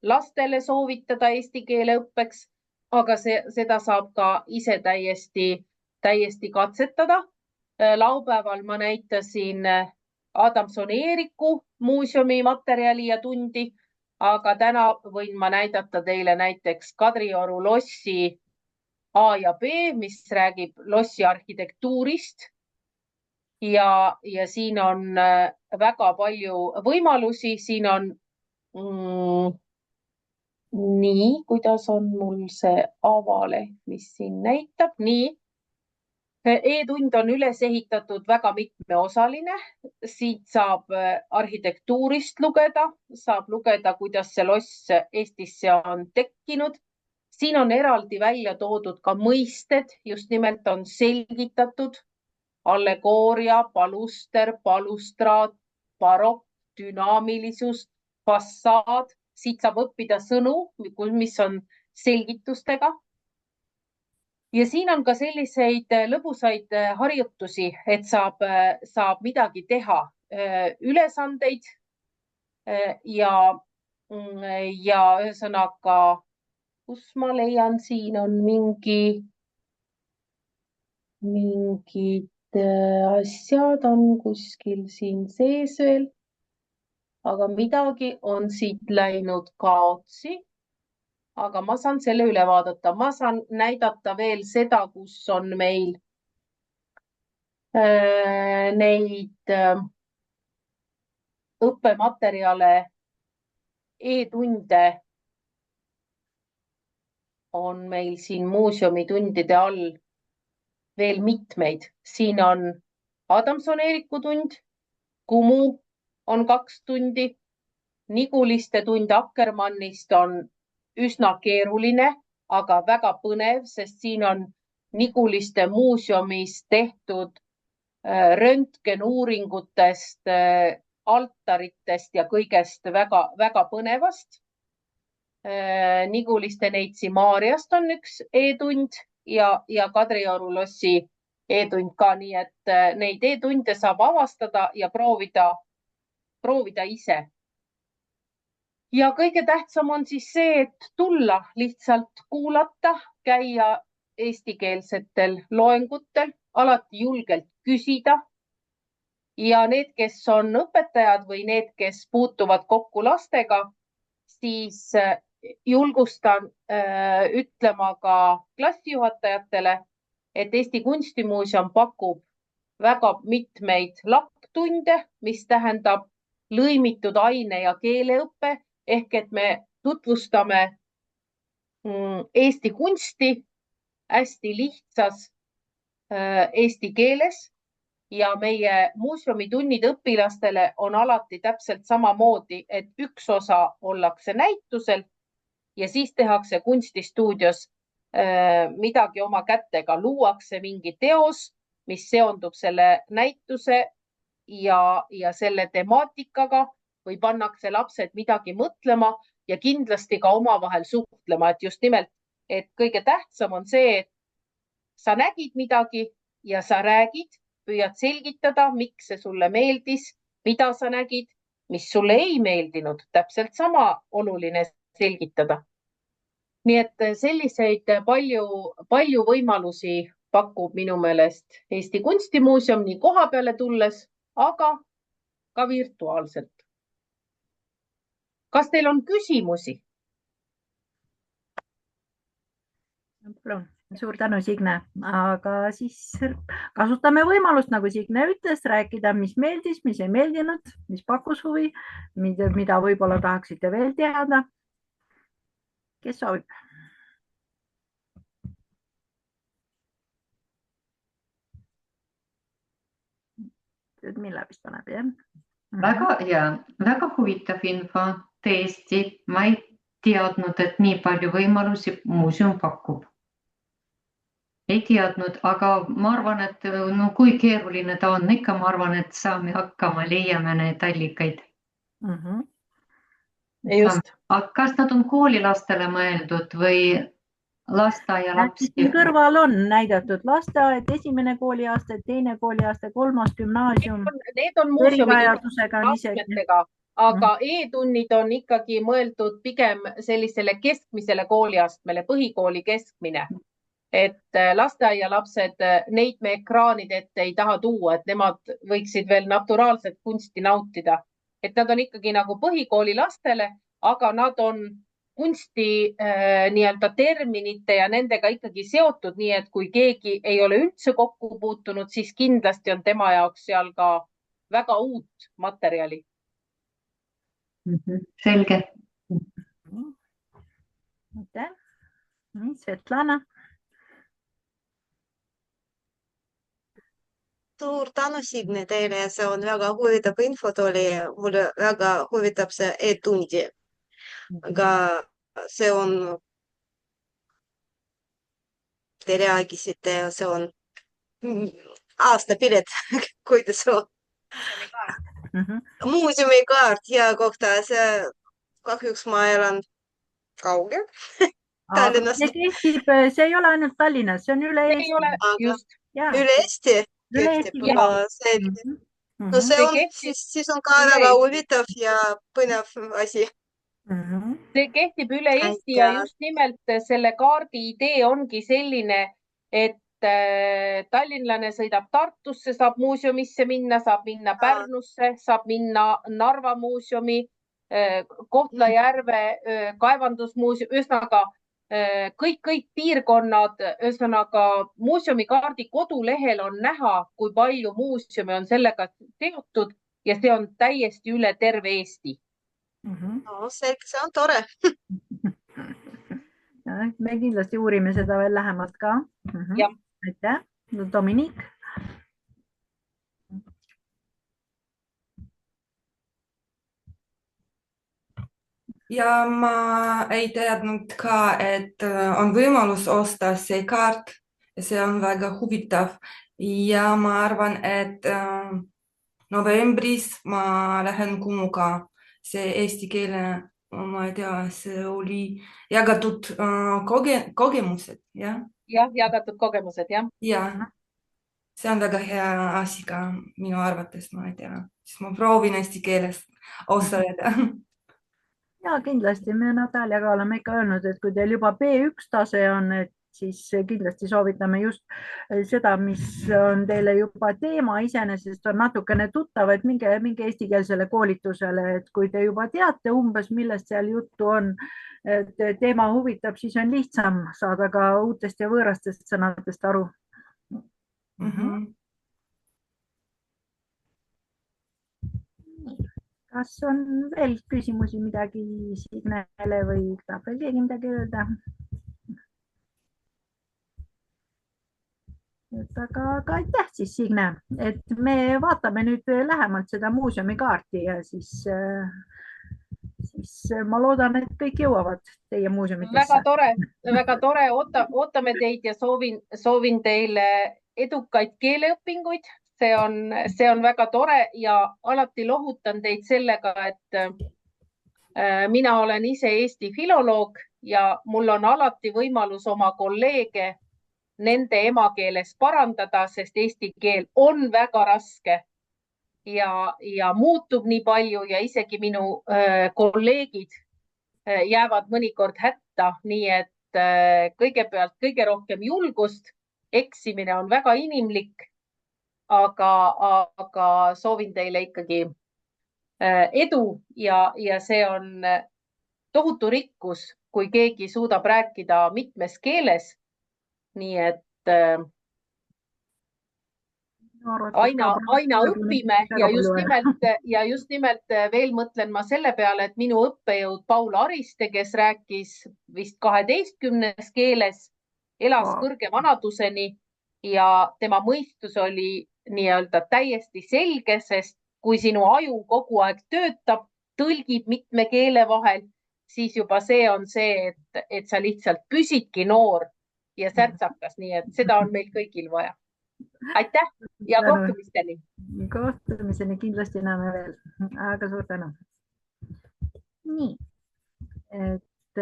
lastele soovitada eesti keele õppeks, aga seda saab ka ise täiesti katsetada. Laupäeval ma näitasin Adamson-Eeriku muuseumi materjali ja tundi, aga täna võin ma näidata teile näiteks Kadrioru lossi A ja B, mis räägib lossi arhitektuurist. Ja siin on väga palju võimalusi. Siin on nii, kuidas on mul see avaleht, mis siin näitab. Nii. E-tund on üles ehitatud väga mitmeosaline. Siit saab arhitektuurist lugeda, saab lugeda, kuidas see loss Eestisse on tekkinud. Siin on eraldi välja toodud ka mõisted, just nimelt on selgitatud allegooria, paluster, balustraat, barokk, dünaamilisus, fassaad. Siit saab õppida sõnu, mis on selgitustega. Ja siin on ka selliseid lõbusaid harjutusi, et saab midagi teha, ülesandeid ja ühesõnaga, kus ma leian, siin on mingid asjad on kuskil siin sees veel, aga midagi on siit läinud kaotsi. Aga ma saan selle üle vaadata. Ma saan näidata veel seda, kus on meil neid õppematerjale, e-tunde on meil siin muuseumitundide all veel mitmeid. Siin on Adamson-Eeriku tund, Kumu on 2 tundi, Niguliste tund Akkermannist on üsna keeruline, aga väga põnev, sest siin on Niguliste muuseumis tehtud röntgenuuringutest, altaritest ja kõigest väga põnevast. Niguliste Neitsi Maarjast on üks e-tund ja Kadrioru lossi e-tund ka, nii et neid e-tunde saab avastada ja proovida ise. Ja kõige tähtsam on siis see, et tulla lihtsalt kuulata, käia eestikeelsetel loengutel, alati julgelt küsida. Ja need, kes on õpetajad või need, kes puutuvad kokku lastega, siis julgustan ütlema ka klassijuhatajatele, et Eesti Kunstimuuseum pakub väga mitmeid LAK-tunde, mis tähendab lõimitud aine- ja keeleõppe, ehk et me tutvustame Eesti kunsti hästi lihtsas eesti keeles ja meie muuseumitunnid õpilastele on alati täpselt samamoodi, et üks osa ollakse näitusel ja siis tehakse kunstistuudios midagi oma kätega, luuakse mingi teos, mis seondub selle näituse ja selle temaatikaga või pannakse lapsed midagi mõtlema ja kindlasti ka omavahel suhtlema, et just nimelt, et kõige tähtsam on see, et sa nägid midagi ja sa räägid, püüad selgitada, miks see sulle meeldis, mida sa nägid, mis sulle ei meeldinud, täpselt sama oluline selgitada. Nii et selliseid palju võimalusi pakub minu meelest Eesti Kunstimuuseum nii koha peale tulles, aga ka virtuaalselt. Kas teil on küsimusi? Suur tänu, Signe, aga siis kasutame võimalust, nagu Signe ütles, rääkida, mis meeldis, mis ei meeldinud, mis pakkus huvi, mida võib-olla tahaksite veel teada. Kes soovib? Mille vist paneb, jah? Väga hea, väga huvitav info. Tõesti, ma ei teadnud, et nii palju võimalusi muuseum pakub. Ei teadnud, aga ma arvan, et no, kui keeruline ta on, ikka ma arvan, et saame hakkama, leiame need allikaid. Just. Kas nad on koolilastele mõeldud või lasteaialapsi? Kõrval on näidatud lasteaed, esimene kooliaste, teine kooliaste, kolmas gümnaasium. Need on muuseumidega, astmetega. Aga e-tunnid on ikkagi mõeldud pigem sellisele keskmisele kooliastmele, põhikooli keskmine. Et lasteaialapsed, neid me ekraanide ette ei taha tuua, et nemad võiksid veel naturaalset kunsti nautida. Et nad on ikkagi nagu põhikooli lastele, aga nad on kunsti nii-öelda terminite ja nendega ikkagi seotud, nii et kui keegi ei ole üldse kokku puutunud, siis kindlasti on tema jaoks seal ka väga uut materjali. Selge. Svetlana. Suur tänu, Signe, teile. See on väga huvitav info tuli. Mulle väga huvitab see e-tundi. Aga see on, te rääkisite, see on aastapilet, kuidas see on. Muuseumikaart ja kohta, see kahjuks ma elan kaugel Tallinnast. See ei ole ainult Tallinnas, see on üle Eesti. Üle Eesti? No see on, siis on ka väga huvitav ja põnev asi. See kehtib üle Eesti ja just nimelt selle kaardi idee ongi selline, et tallinlane sõidab Tartusse, saab muuseumisse minna, saab minna Pärnusse, saab minna Narva muuseumi, Kohtla-Järve kaevandusmuuseum, ühesõnaga kõik piirkonnad, ühesõnaga muuseumikaardi kodulehel on näha, kui palju muuseumi on sellega seotud ja see on täiesti üle terve Eesti. No, see on tore. Me kindlasti uurime seda veel lähemalt ka. Aitäh. Dominic. Ja ma ei teadnud ka, et on võimalus osta see kaart ja see on väga huvitav. Ja ma arvan, et novembris ma lähen Kumuga. See eesti keele, ma ei tea, see oli jagatud kogemused, jah? Jah, jagatud kogemused, jah. Ja, see on väga hea asi ka minu arvates, ma ei tea. Siis ma proovin eesti keeles osaleda. Ja kindlasti me Nataliaga oleme ikka öelnud, et kui teil juba B1 tase on, et siis kindlasti soovitame just seda, mis on teile juba teema iseenesest on natukene tuttav, et minge eestikeelsele koolitusele, et kui te juba teate umbes, millest seal juttu on, et teema huvitab, siis on lihtsam saada ka uutest ja võõrastest sõnadest aru. Kas on veel küsimusi midagi Signele või tahab veel keegi midagi öelda? Aga aitäh siis, Signe, et me vaatame nüüd lähemalt seda muuseumikaarti ja siis ma loodan, et kõik jõuavad teie muuseumitesse. Väga tore. Ootame teid ja soovin teile edukaid keeleõpinguid. See on väga tore ja alati lohutan teid sellega, et mina olen ise Eesti filoloog ja mul on alati võimalus oma kolleege nende emakeeles parandada, sest eesti keel on väga raske ja muutub nii palju ja isegi minu kolleegid jäävad mõnikord hätta, nii et kõigepealt kõige rohkem julgust. Eksimine on väga inimlik, aga soovin teile ikkagi edu ja see on tohutu rikkus, kui keegi suudab rääkida mitmes keeles. nii et aina õpime ja just nimelt veel mõtlen ma selle peale, et minu õppejõud Paul Ariste, kes rääkis vist 12 keeles, elas kõrge vanaduseni ja tema mõistus oli nii-öelda täiesti selge, sest kui sinu aju kogu aeg töötab, tõlgib mitme keele vahel, siis juba see on see, et sa lihtsalt püsidki noor ja särtsakas, nii et seda on meil kõigil vaja. Aitäh ja kohtumisteni. Kohtumiseni kindlasti näeme veel. Aga suur tänu. Nii, et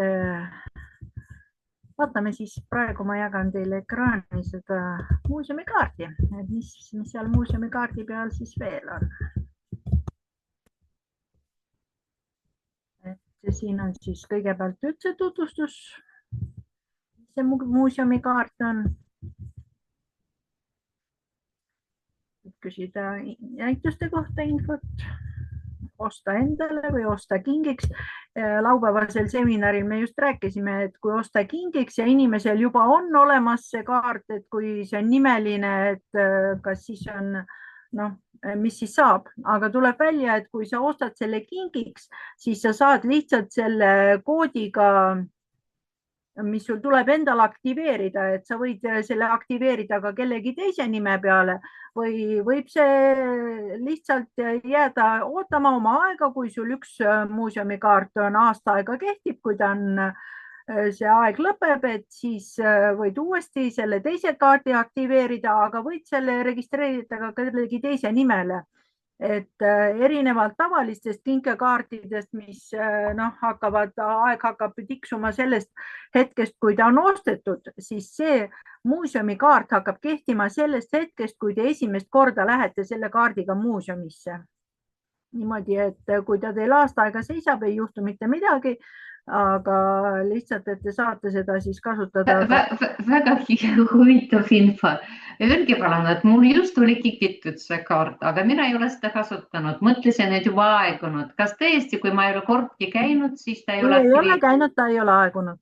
vaatame siis, praegu ma jagan teile ekraani seda muuseumikaarti, et mis seal muuseumikaardi peal siis veel on. Et siin on siis kõigepealt üldse tutvustus, see muuseumikaart on. Küsida näituste kohta infot, osta endale või osta kingiks. Laupäevasel seminaril me just rääkisime, et kui osta kingiks ja inimesel juba on olemas see kaart, et kui see on nimeline, et kas siis on, mis siis saab, aga tuleb välja, et kui sa ostad selle kingiks, siis sa saad lihtsalt selle koodiga, mis sul tuleb endal aktiveerida, et sa võid selle aktiveerida ka kellegi teise nime peale või võib see lihtsalt jääda ootama oma aega, kui sul üks muuseumikaart on aasta aega kehtib, kui ta on, see aeg lõpeb, et siis võid uuesti selle teise kaardi aktiveerida, aga võid selle registreerida ka kellegi teise nimele. Et erinevalt tavalistest kinkekaartidest, mis aeg hakkab tiksuma sellest hetkest, kui ta on ostetud, siis see muuseumikaart hakkab kehtima sellest hetkest, kui te esimest korda lähete selle kaardiga muuseumisse. Niimoodi, et kui ta teil aasta aega seisab, ei juhtu mitte midagi, aga lihtsalt, et te saate seda siis kasutada. Väga huvitav info. Öelge palun, et mul just oli kikitud see kaart, aga mina ei ole seda kasutanud. Mõtlesin, et juba aegunud. Kas tõesti, kui ma ei ole kordki käinud, siis ta ei ole aktiveerinud? Ei ole käinud, ta ei ole aegunud.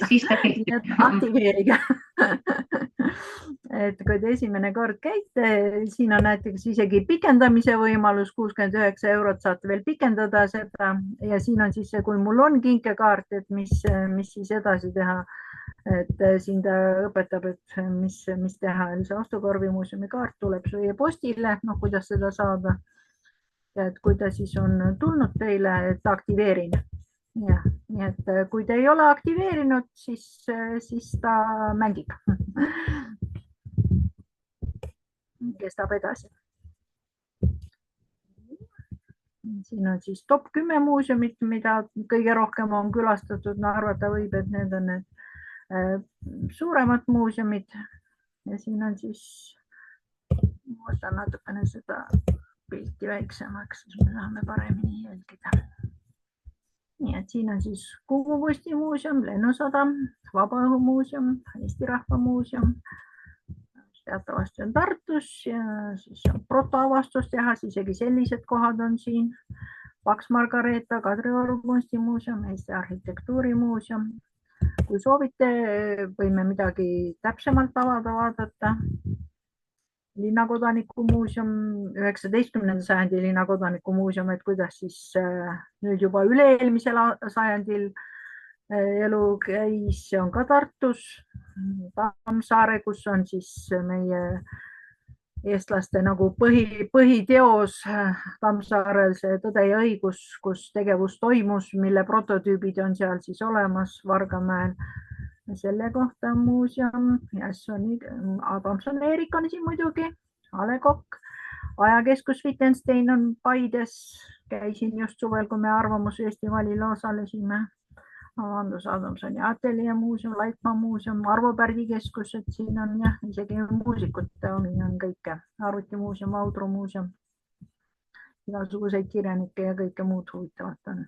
Siis ta kehtib. Aktiveerige. Et kui te esimene kord käite, siin on näiteks isegi pikendamise võimalus, 69 € saate veel pikendada seda ja siin on siis see, kui mul on kinkekaart, et mis siis edasi teha. Et siin ta õpetab, et mis teha. See ostukorvi muuseumikaart tuleb suie postile, kuidas seda saada. Et kui ta siis on tulnud teile, et aktiveerin. Ja, nii et kui te ei ole aktiveerinud, siis ta mängib. Kestab edasi. Siin on siis top 10 muuseumit, mida kõige rohkem on külastatud. Arvata võib, et need on need suuremad muuseumid ja siin on siis, võtan natukene seda pilti väiksemaks, siis me saame paremini jälgida. Nii et siin on siis Kumu postimuuseum, Lennusadam, Vabaõhumuuseum, Eesti Rahva Muuseum, teatavasti on Tartus ja siis on protoavastustehas, isegi sellised kohad on siin, Paks Margareeta, Kadrioru kunstimuuseum, Eesti Arhitektuurimuuseum. Kui soovite, võime midagi täpsemalt vaadata. Linnakodaniku muuseum, 19. sajandi linnakodaniku muuseum, et kuidas siis nüüd juba üle-eelmisel sajandil elu käis, see on ka Tartus, Tammsaare, kus on siis meie eestlaste nagu põhiteos Tammsaarel, see Tõde ja õigus, kus tegevus toimus, mille prototüübid on seal siis olemas Vargamäel. Selle kohta on muuseum, Adamson Eerik on siin muidugi, A. Le Coq, ajakeskus Wittgenstein on Paides, käisin just suvel, kui me Arvamusfestivalil osalesime. Andrus Adamsoni ateljee muuseum, Laikmaa muuseum, Arvo Pärdi keskus, et siin on jah, isegi muusikute omi on kõike, arvutimuuseum, Audru muuseum, igasuguseid kirjanikke ja kõike muud huvitavat on.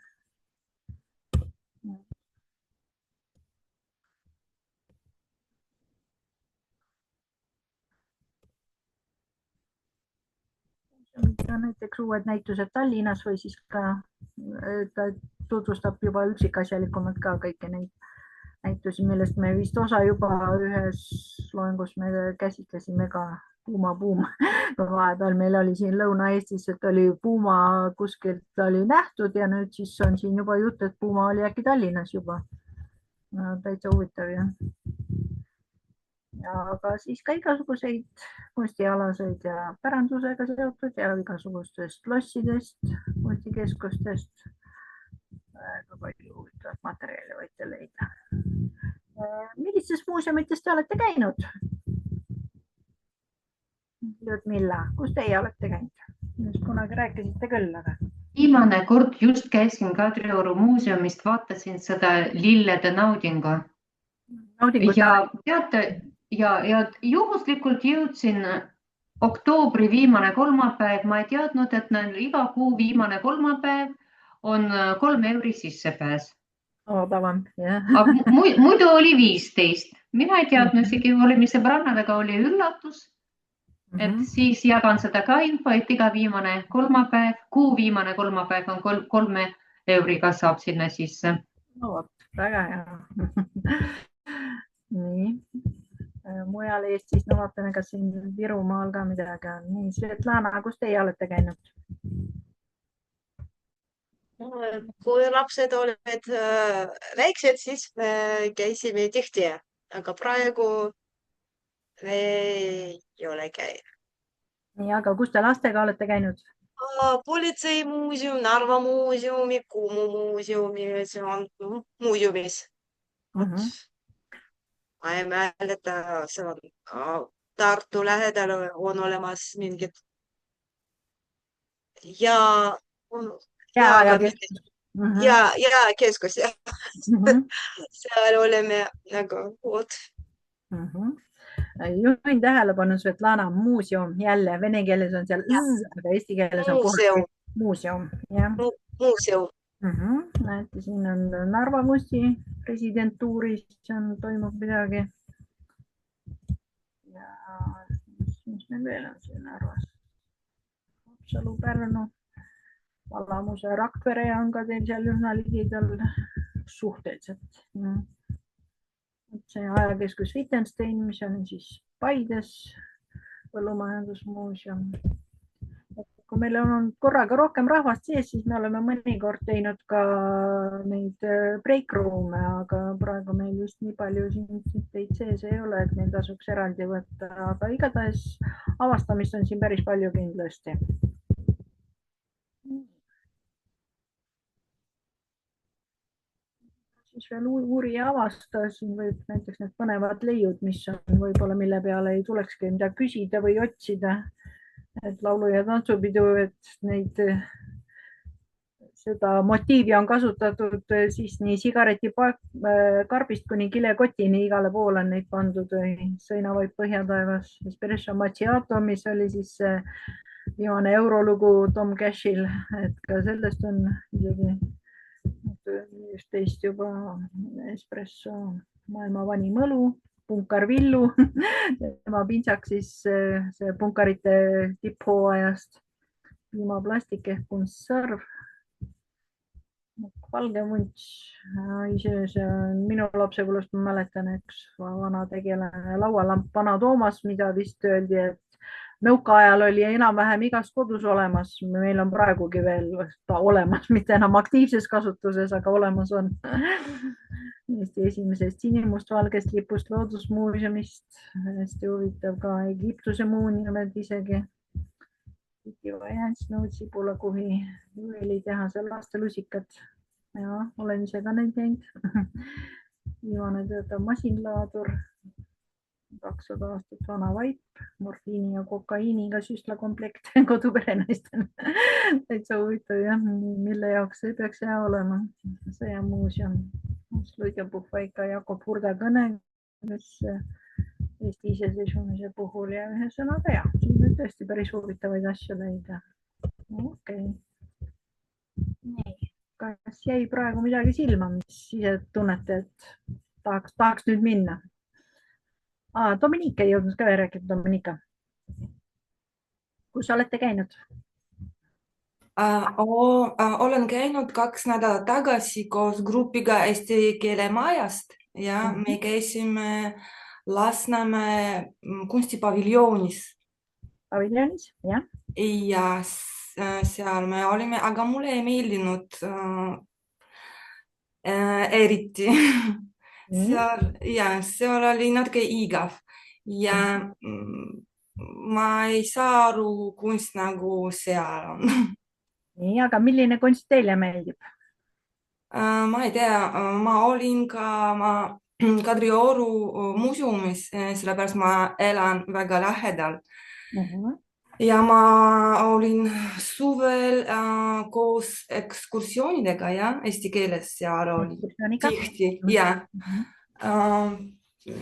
Näiteks uued näitused Tallinnas või siis ka ta tutvustab juba üksikasjalikumalt ka kõiki neid näitusi, millest me vist osa juba ühes loengus me käsitlesime ka Puuma. Vahepeal meil oli siin Lõuna-Eestis, et oli Puuma kuskilt oli nähtud ja nüüd siis on siin juba jutt, et Puuma oli äkki Tallinnas juba. Täitsa huvitav jah. Aga siis ka igasuguseid kunstialaseid ja pärandusega seotud ja igasugustest lossidest, kunstikeskustest. Väga palju huvitavat materjali võite leida. Millistes muuseumites te olete käinud? Ludmilla, kus teie olete käinud? Just kunagi rääkisite küll, aga... Viimane kord just käisin Kadrioru muuseumist, vaatasin seda lillede naudingu. Ja teate, ja juhuslikult jõudsin oktoobri viimane kolmapäev. Ma ei teadnud, et neil iga kuu viimane kolmapäev on 3 euri sissepääs. Odavam, jah. Muidu oli 15. Mina ei teadnud, isegi olime sõbrannadega, oli üllatus. Et siis jagan seda ka info, et iga viimane kolmapäev, kuu viimane kolmapäev on 3 euriga saab sinna sisse. No vot, väga hea. Nii. Mujal Eestis, no vaatame, kas siin Virumaal ka midagi on. Nii, Svetlana, kus teie olete käinud? Kui lapsed olid väiksed, siis käisime tihti, aga praegu ei ole käinud. Nii, aga kus te lastega olete käinud? Politseimuuseum, Narva muuseumi, Kumu muuseumi, see on muuseumis. Ma ei mäleta, see on Tartu lähedal on olemas mingid ja keskus. Seal oleme nagu oot. Juhin tähelepanu, Svetlana, muuseum, jälle vene keeles on seal, aga eesti keeles on muuseum. Muuseum. Näete, siin on Narva kunsti residentuuris, toimub midagi. Ja mis meil veel on siin Narvas? Haapsalu, Pärnu, Valamuse, Rakvere on ka teil seal üsna ligidal suhteliselt. See ajakeskus Wittgenstein, mis on siis Paides, põllumajandusmuuseum. Kui meil on korraga rohkem rahvast sees, siis me oleme mõnikord teinud ka neid break-roome, aga praegu meil just nii palju siin teid sees ei ole, et meil tasuks eraldi võtta, aga igatahes avastamist on siin päris palju kindlasti. Siis veel uuri ja avasta, siin võib näiteks need põnevad leiud, mis on võib-olla mille peale ei tulekski mida küsida või otsida. Et laulu- ja tantsupidu, et neid, seda motiivi on kasutatud siis nii sigaretikarbist kuni kilekotini, igale poole on neid pandud, sõinavaid põhjataevas, espresso macchiato, mis oli siis viimane eurolugu Tom Cashil, et ka sellest on isegi 11 juba espresso maailma vanim õlu. Punkar Villu, tema pintsak siis see punkarite tipphooajast, piimaplastik ehk kunstsarv, valge munts, see on minu lapsepõlvest, ma mäletan, üks vana tegelane laualamp, vana Toomas, mida vist öeldi, et nõukaajal oli enam-vähem igas kodus olemas, meil on praegugi veel ta olemas, mitte enam aktiivses kasutuses, aga olemas on. Eesti esimesest sinimustvalgest lipust loodusmuuseumist, hästi huvitav ka Egiptuse muuseumid isegi. Sibulakuhi, juvelitehase lastelusikad. Ja, olen ise ka neid teinud. Viimane töötav masinlaadur, 200 aastat vana vaip, morfiini ja kokaiiniga süstlakomplekt koduperenaistel. Täitsa huvitav, jah, mille jaoks see peaks hea olema. Sõjamuuseum. Luidja Puhvaika Jakob Hurda kõne, kes Eesti iseseisvumise puhul ja ühesõnaga ja, siin on tõesti päris huvitavaid asju leida. Okei. Nii, kas jäi praegu midagi silma, mis ise tunnete, et tahaks nüüd minna? Dominika ei jõudnud ka rääkida, Dominika. Kus olete käinud? Olen käinud 2 nädalat tagasi koos grupiga Eesti keele majast ja me käisime Lasnamäe kunstipaviljoonis Paviljonis, jah. ja seal me olime, aga mulle ei meeldinud eriti. Seal oli natuke igav ja ma ei saa aru kunst nagu seal on. Nii, aga milline kunst teile meeldib? Ma ei tea, ma olin ka Kadrioru muuseumis, sellepärast ma elan väga lähedal. Ja ma olin suvel koos ekskursioonidega, eesti keeles seal oli tihti. Ja.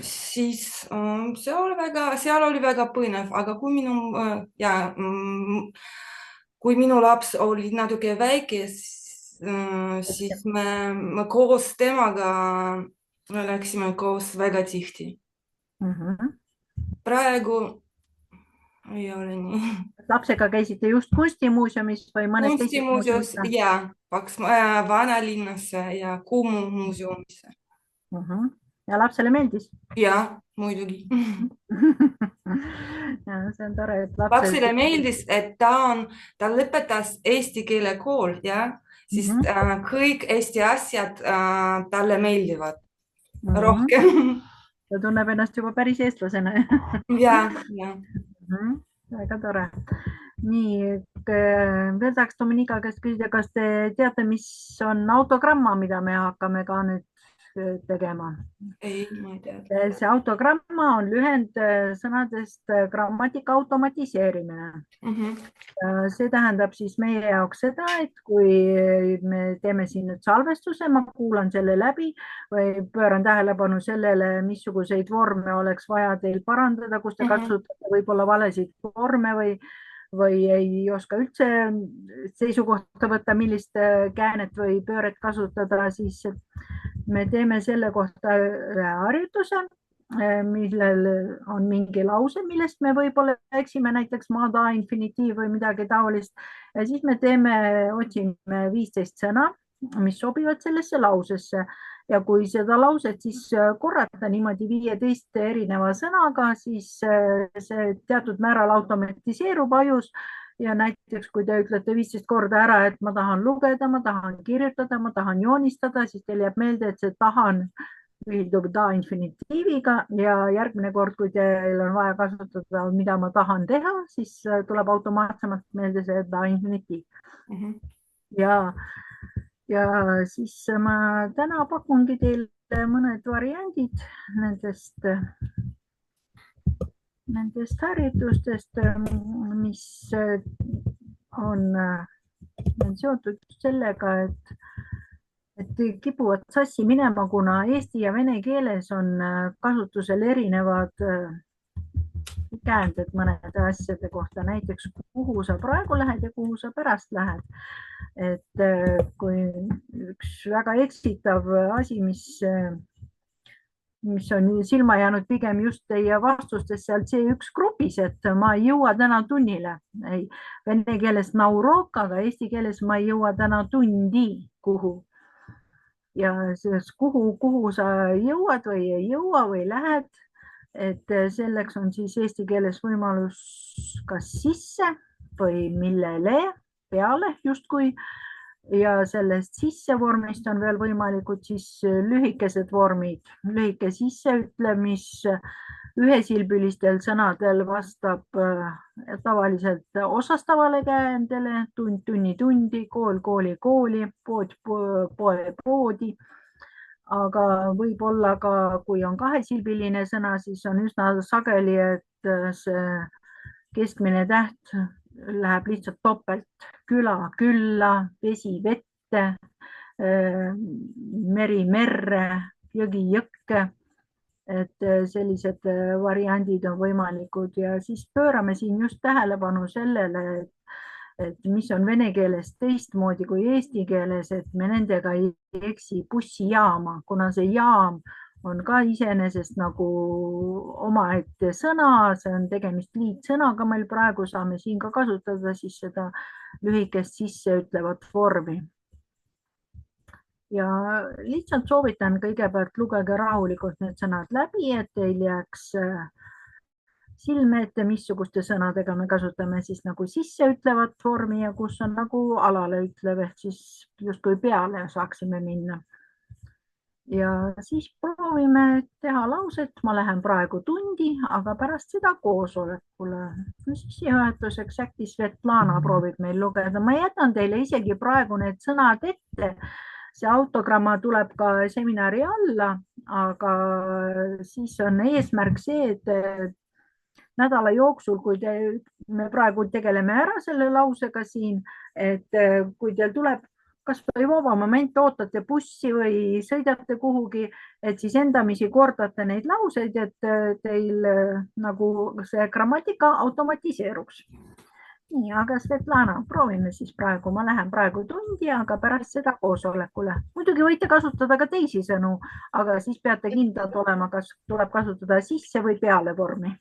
Siis seal oli väga põnev, aga kui minu laps oli natuke väike, siis me koos temaga läksime koos väga tihti. Praegu ei ole nii. Lapsega käisite just kunstimuuseumis või mõnes teises Kunstimuuseus ja Vanalinnasse ja Kumu muuseumisse. Ja lapsele meeldis? Ja, muidugi. See on tore, et lapsele meeldis, et ta lõpetas eesti keele kool, siis kõik eesti asjad talle meeldivad rohkem. Ta tunneb ennast juba päris eestlasena. Ja. Väga tore. Nii, veel tahaks Dominika käest küsida, kas te teate, mis on autogramma, mida me hakkame ka nüüd tegema? Ei, ma ei tea. See autogramma on lühend sõnadest grammatika automatiseerimine. See tähendab siis meie jaoks seda, et kui me teeme siin nüüd salvestuse, ma kuulan selle läbi või pööran tähelepanu sellele, missuguseid vorme oleks vaja teil parandada, kus te kasutate võib-olla valesid vorme või ei oska üldse seisukohta võtta, millist käänet või pööret kasutada, siis me teeme selle kohta harjutuse, millel on mingi lause, millest me võib-olla eksime, näiteks mada, infinitiiv või midagi taolist. Ja siis me otsime 15 sõna, mis sobivad sellesse lausesse. Ja kui seda lauset siis korrata niimoodi 15 erineva sõnaga, siis see teatud määral automatiseerub ajus. Ja näiteks, kui te ütlete 15 korda ära, et ma tahan lugeda, ma tahan kirjutada, ma tahan joonistada, siis teil jääb meelde, et see tahan ühildub da infinitiiviga ja järgmine kord, kui teil on vaja kasutada, mida ma tahan teha, siis tuleb automaatsemalt meelde see da infinitiiv. Ja siis ma täna pakungi teile mõned variandid nendest harjutustest, mis on seotud sellega, et kipuvad sassi minema, kuna eesti ja vene keeles on kasutusel erinevad käänded mõnede asjade kohta, näiteks kuhu sa praegu lähed ja kuhu sa pärast lähed. Et kui üks väga eksitav asi, mis on silma jäänud pigem just teie vastustes seal C1 grupis, et ma ei jõua täna tunnile. Vene keeles naurok, aga eesti keeles ma ei jõua täna tundi kuhu. Ja kuhu sa jõuad või ei jõua või lähed, et selleks on siis eesti keeles võimalus kas sisse või millele peale justkui. Ja sellest sissevormist on veel võimalikud siis lühikesed vormid. Lühike sisseütle, mis ühesilbilistel sõnadel vastab tavaliselt osastavale käändele, tund, tunni, tundi, kool, kooli, kooli, pood, poe, poodi. Aga võib-olla ka, kui on kahesilbiline sõna, siis on üsna sageli, et see keskmine täht läheb lihtsalt topelt. Küla, külla, vesi, vette, meri, merre, jõgi, jõkke. Et sellised variandid on võimalikud ja siis pöörame siin just tähelepanu sellele, et mis on vene keeles teistmoodi kui eesti keeles, et me nendega ei eksi bussijaama, kuna see jaam on ka iseenesest nagu omaette sõna, see on tegemist liitsõnaga, meil praegu saame siin ka kasutada siis seda lühikest sisseütlevat vormi. ja lihtsalt soovitan kõigepealt lugege rahulikult need sõnad läbi, et teil jääks silme ette, missuguste sõnadega me kasutame siis nagu sisseütlevat vormi ja kus on nagu alale ütlev ehk siis justkui peale saaksime minna. Ja siis proovime teha lauset, ma lähen praegu tundi, aga pärast seda koosolekule. Sissejuhatuseks äkki Svetlana proovib meil lugeda. Ma jätan teile isegi praegu need sõnad ette. See autogramma tuleb ka seminari alla, aga siis on eesmärk see, et nädala jooksul, kui me praegu tegeleme ära selle lausega siin, et kui teil tuleb kas või vaba moment, ootate bussi või sõidate kuhugi, et siis endamisi kordate neid lauseid, et teil nagu see grammatika automatiseeruks. Nii, aga Svetlana, proovime siis praegu. Ma lähen praegu tundi, aga pärast seda koosolekule. Muidugi võite kasutada ka teisi sõnu, aga siis peate kindlad olema, kas tuleb kasutada sisse või peale vormi.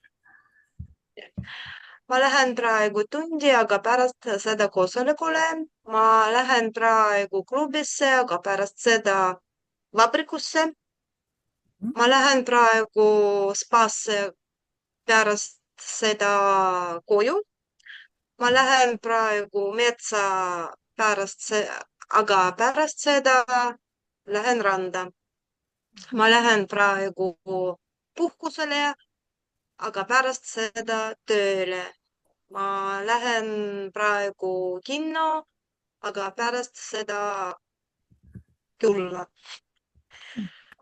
Ma lähen praegu tundi, aga pärast seda koosolekule. Ma lähen praegu klubisse, aga pärast seda vabrikusse. Ma lähen praegu spaasse pärast seda koju. Ma lähen praegu metsa aga pärast seda lähen randa. Ma lähen praegu puhkusele, aga pärast seda tööle. Ma lähen praegu kinno, aga pärast seda külla.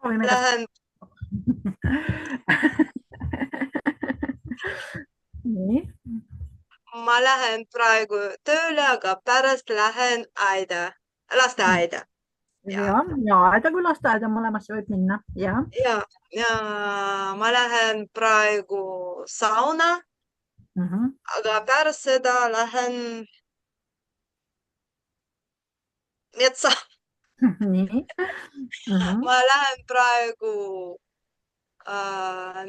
Lähen... Ma lähen praegu tööle, aga pärast lähen lasteaeda. Ja aeda kui lasteaeda mõlemasse võib minna. Ja ma lähen praegu sauna, aga pärast seda lähen metsa. Ma lähen praegu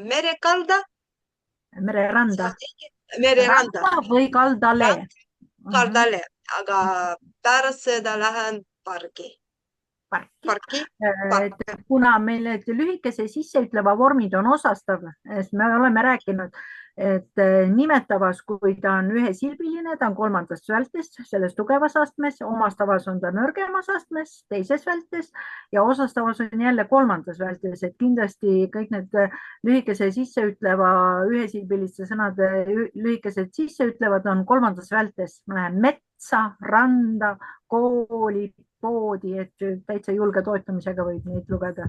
merekalda. Mereranda. Mereranda. Või kaldale. Kaldale, aga pärast seda lähen parki. Kuna meil need lühikese sisseütleva vormid on osastav, sest me oleme rääkinud, et nimetavas, kui ta on ühesilbiline, ta on kolmandas vältes, selles tugevas astmes, omastavas on ta nõrgemas astmes, teises vältes ja osastavas on jälle kolmandas vältes, et kindlasti kõik need lühikese sisseütleva ühesilbiliste sõnade lühikesed sisseütlevad on kolmandas vältes. Ma lähen metsa, randa, kooli, poodi, et täitsa julge toetamisega võib neid lugeda.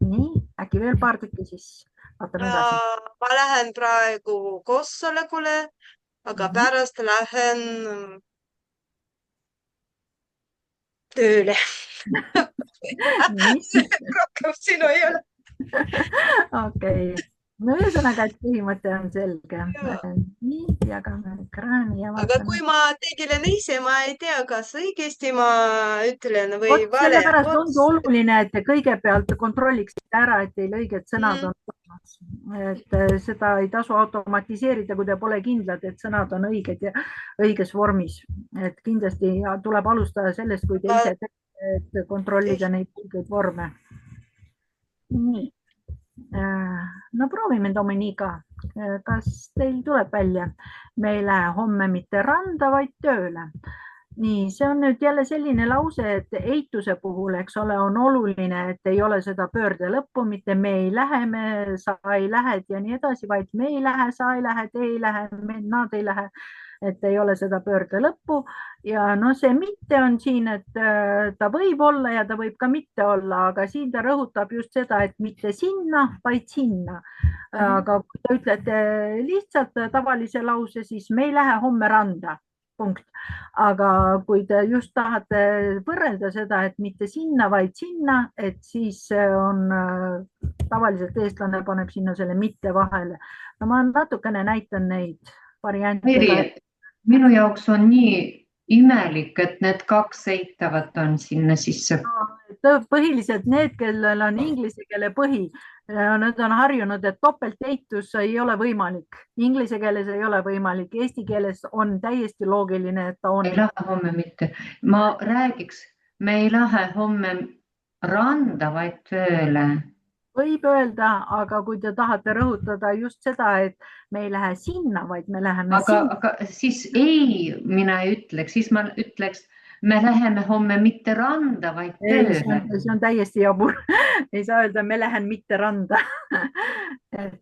Nii, äkki veel paar tükki siis. Ma lähen praegu koosolekule, aga pärast lähen tööle. Rohkem sinu ei ole. Okei. No ühesõnaga, et põhimõte on selge. Nii, jagame ekraani ja vaatame. Aga kui ma tegelen ise, ma ei tea, kas õigesti ma ütlen või vale. Sellepärast ongi oluline, et te kõigepealt kontrolliksite ära, et teil õiged sõnad on olemas. Et seda ei tasu automatiseerida, kui te pole kindlad, et sõnad on õiged ja õiges vormis. Et kindlasti tuleb alustada sellest, kui te ise kontrollida neid õigeid vorme. Nii. No proovime Dominika, kas teil tuleb välja? Me ei lähe homme mitte randa, vaid tööle. Nii, see on nüüd jälle selline lause, et eituse puhul, eks ole, on oluline, et ei ole seda pöörde lõppu, mitte me ei lähe, sa ei lähed ja nii edasi, vaid me ei lähe, sa ei lähe, te ei lähe, nad ei lähe. Et ei ole seda pöörde lõppu ja no see mitte on siin, et ta võib olla ja ta võib ka mitte olla, aga siin ta rõhutab just seda, et mitte sinna, vaid sinna. Aga kui te ütlete lihtsalt tavalise lause, siis me ei lähe homme randa, punkt. Aga kui te just tahate võrrelda seda, et mitte sinna, vaid sinna, et siis on tavaliselt eestlane paneb sinna selle mitte vahele. No ma natukene näitan neid variante. Minu jaoks on nii imelik, et need kaks eitavat on sinna sisse. Põhiliselt need, kellel on inglise keele põhi, nad on harjunud, et topelteitus ei ole võimalik. Inglise keeles ei ole võimalik. Eesti keeles on täiesti loogiline, et ta on. Ei lähe homme mitte. Ma räägiks me ei lähe homme randa, vaid tööle. Võib öelda, aga kui te tahate rõhutada just seda, et me ei lähe sinna, vaid me läheme sinna. Aga siis ei, mina ei ütleks, siis ma ütleks, me läheme homme mitte randa, vaid tööle. See on täiesti jabur. Ei saa öelda, me lähen mitte randa. Et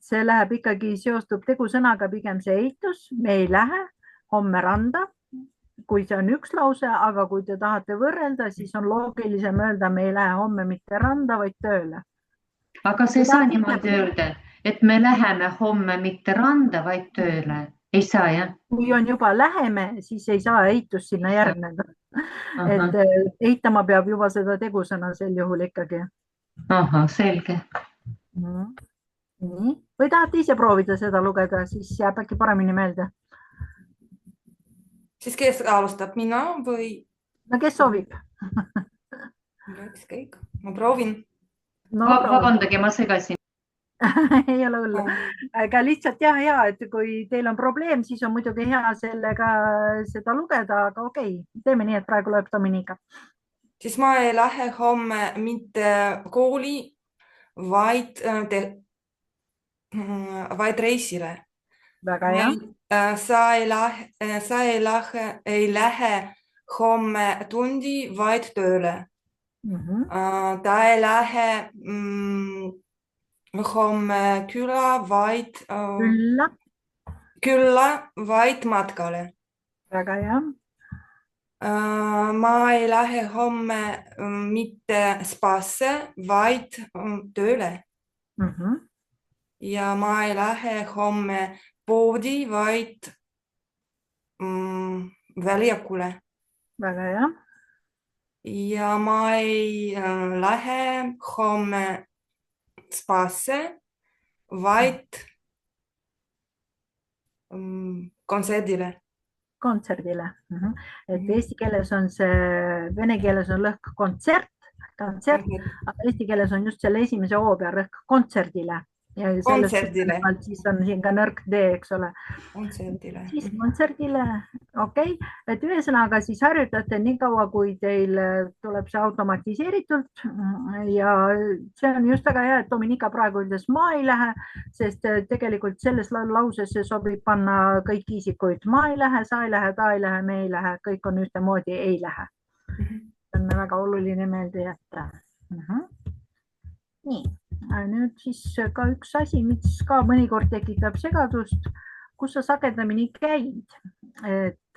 see läheb ikkagi, seostub tegusõnaga pigem see eitus, me ei lähe homme randa, kui see on üks lause, aga kui te tahate võrrelda, siis on loogilisem öelda, me ei lähe homme mitte randa, vaid tööle. Aga see ei saa niimoodi öelda, et me läheme homme mitte randa, vaid tööle. Ei saa, jah? Kui on juba läheme, siis ei saa eitus sinna järgneda. Et eitama peab juba seda tegusõna sel juhul ikkagi. Aha, selge. Nii. Või tahate ise proovida seda lugeda, siis jääb äkki paremini meelde. Siis kes alustab, mina või? No kes soovib? Ükskõik, ma proovin. Vabandage, ma segasin. Ei ole hullu. Aga lihtsalt hea, et kui teil on probleem, siis on muidugi hea sellega seda lugeda, aga okei, teeme nii, et praegu loeb Dominika. Siis ma ei lähe homme mitte kooli, vaid reisile. Väga hea. Sa ei lähe homme tundi, vaid tööle. Ta ei lähe homme külla, vaid matkale. Väga hea. Ma ei lähe homme mitte spaasse, vaid tööle. Ja ma ei lähe homme poodi, vaid väljakule. Väga hea. Ja ma ei lähe homme spaasse, vaid kontserdile. Kontserdile. Et eesti keeles on see, vene keeles on lõhk kontsert, aga eesti keeles on just selle esimese O peal lõhk kontserdile. Ja kontserdile. Siis on siin ka nõrk D, eks ole. Kontserdile. Siis kontserdile, okei. Et ühesõnaga siis harjutate nii kaua, kui teil tuleb see automatiseeritult ja see on just väga hea, et Dominika praegu ütles ma ei lähe, sest tegelikult selles lauses sobib panna kõiki isikuid. Ma ei lähe, sa ei lähe, ta ei lähe, me ei lähe, kõik on ühtemoodi ei lähe. See on väga oluline meelde jätta. Nii. Nüüd siis ka üks asi, mis ka mõnikord tekitab segadust, kus sa sagedamini käid. Et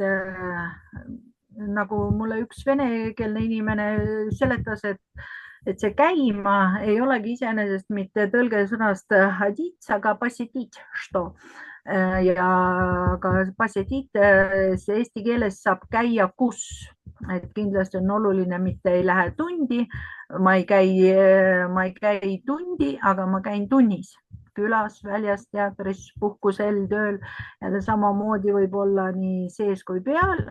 nagu mulle üks venekeelne inimene seletas, et see käima ei olegi iseenesest mitte tõlge sõnast hadits, aga passetit, što. Ja ka passetit eesti keeles saab käia kus. Et kindlasti on oluline, mitte ei lähe tundi. Ma ei käi tundi, aga ma käin tunnis. Külas, väljas, teatris, puhkusel, tööl. Ja samamoodi võib olla nii sees kui peal.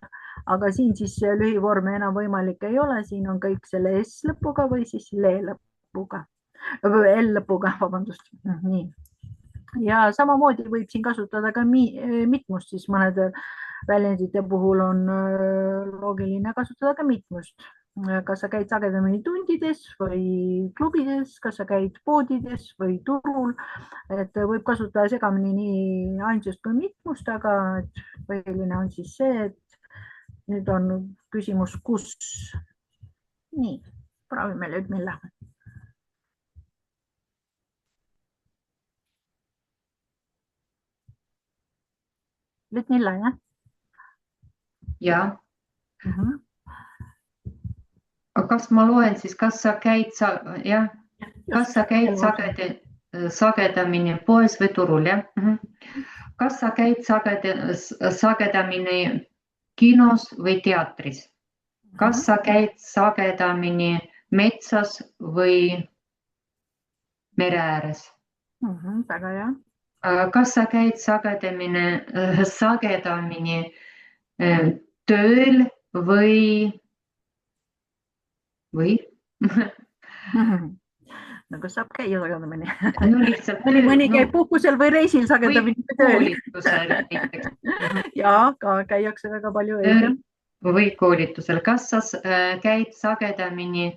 Aga siin siis lühivorme enam võimalik ei ole. Siin on kõik selle S lõpuga või siis L lõpuga. L lõpuga, vabandust. Nii. Ja samamoodi võib siin kasutada ka mitmust, siis mõnede väljendite puhul on loogiline kasutada ka mitmust. Kas sa käid sagedamini tundides või klubides, kas sa käid poodides või turul, et võib kasutada segamini nii ainsust kui mitmust, aga põhiline on siis see, et nüüd on küsimus kus. Nii, proovime Ludmilla. Ludmilla, jah? Jah. Kas ma loen siis, kas sa käid sagedamini poes või turul, jah? Kas sa käid sagedamini kinos või teatris? Kas sa käid sagedamini metsas või mere ääres? Väga hea. Kas sa käid sagedamini tööl või? Nagu saab käia sagedamini. Mõni käib puhkusel või reisil sagedamini tööl. Ja, ka käiakse väga palju. või koolitusel? Kas sa käid sagedamini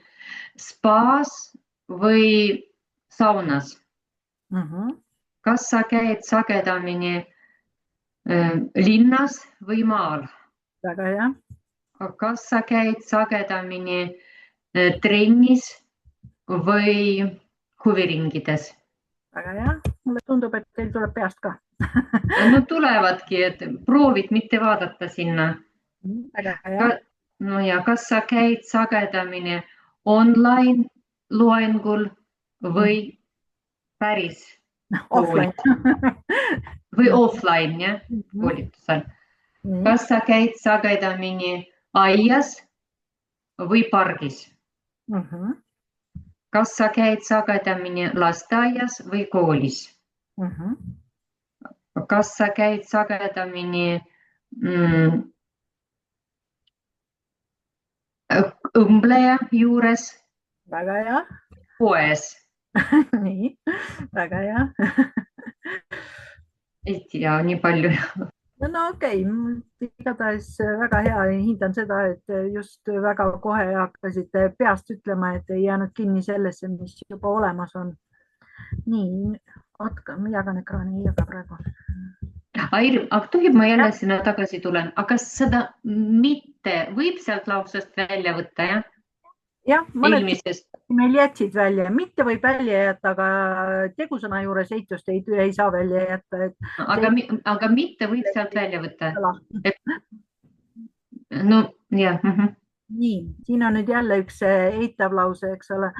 spaas või saunas? Kas sa käid sagedamini linnas või maal? Väga hea. Kas sa käid sagedamini trennis või huviringides? Väga hea. Mulle tundub, et teil tuleb peast ka. No tulevadki, et proovid mitte vaadata sinna. Väga hea. No ja kas sa käid sagedamini online loengul või päris Offline. või offline, jah, koolitusel? Kas sa käid sagedamini aias või pargis? Kas sa käid sagedamini lasteaias või koolis? Kas sa käid sagedamini õmbleja juures? Väga hea. Poes? Nii, väga hea. Ei tea, nii palju. No okei, igatahes väga hea. Hindan seda, et just väga kohe hakkasite peast ütlema, et ei jäänud kinni sellesse, mis juba olemas on. Nii, ma jagan ekraani, ei jaga praegu. Aga tohib ma jälle sinna tagasi tulen, aga seda mitte võib sealt lausest välja võtta, jah? Jah, mõned Eelmisest. meil jätsid välja, mitte võib välja jätta, aga tegusõna juures eitust ei saa välja jätta. Aga mitte võib sealt välja võtta. No, jah. Nii, siin on nüüd jälle üks eitav lause, eks ole,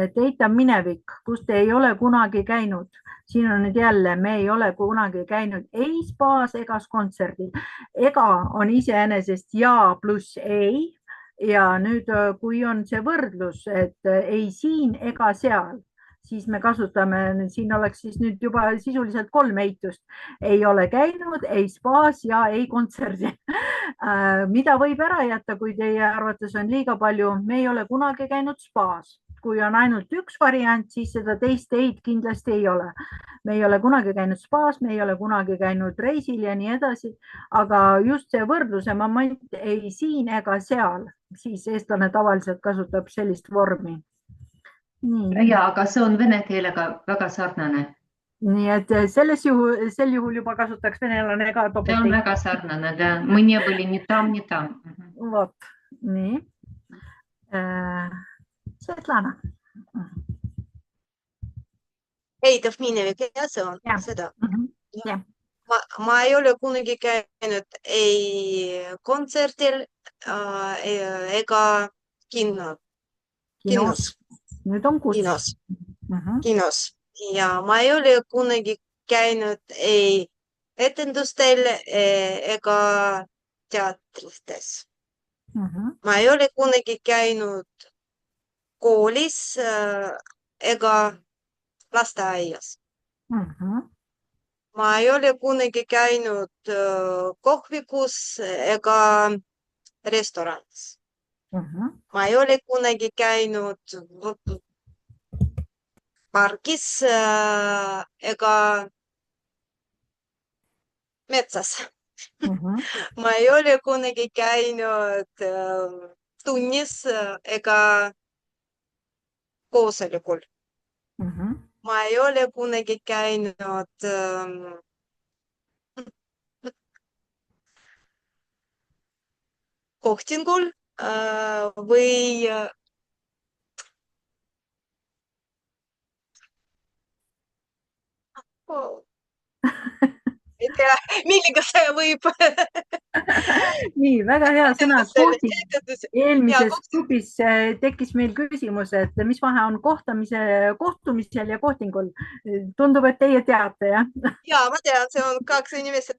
et eitav minevik, kus te ei ole kunagi käinud. Siin on nüüd jälle, me ei ole kunagi käinud ei spaas ega kontserdil. Ega on iseenesest ja pluss ei. Ja nüüd, kui on see võrdlus, et ei siin ega seal, siis me kasutame, siin oleks siis nüüd juba sisuliselt 3 eitust. Ei ole käinud, ei spaas ja ei kontserdi. Mida võib ära jätta, kui teie arvates on liiga palju? Me ei ole kunagi käinud spaas. Kui on ainult üks variant, siis seda teist eid kindlasti ei ole. Me ei ole kunagi käinud spaas, me ei ole kunagi käinud reisil ja nii edasi. Aga just see võrdluse moment ei siin ega seal, siis eestlane tavaliselt kasutab sellist vormi. Ja, aga see on vene keelega väga sarnane. Nii et sel juhul juba kasutaks venelane ka topelt. See on väga sarnane, da. Mõni oli nii tam, nii tam. Vot, nii. Svetlana. Eitav minevik, ja see on seda. Ma ei ole kunagi käinud ei kontserdil ega kinos. Nüüd on kus? Kinos. Ja ma ei ole kunagi käinud ei etendustel ega teatrites. Ma ei ole kunagi käinud koolis ega lasteaias. Ma ei ole kunagi käinud kohvikus ega restoranis. Ma ei ole kunagi käinud pargis ega metsas. Ma ei ole kunagi käinud tunnis ega koosolekul. Ma ei ole kunagi käinud kohtingul või ei tea, millega see võib. Nii, väga hea sõna. Eelmises grupis tekkis meil küsimus, et mis vahe on kohtumisel ja kohtingul. Tundub, et teie teate, jah? Ja, ma tean, see on 2 inimesed,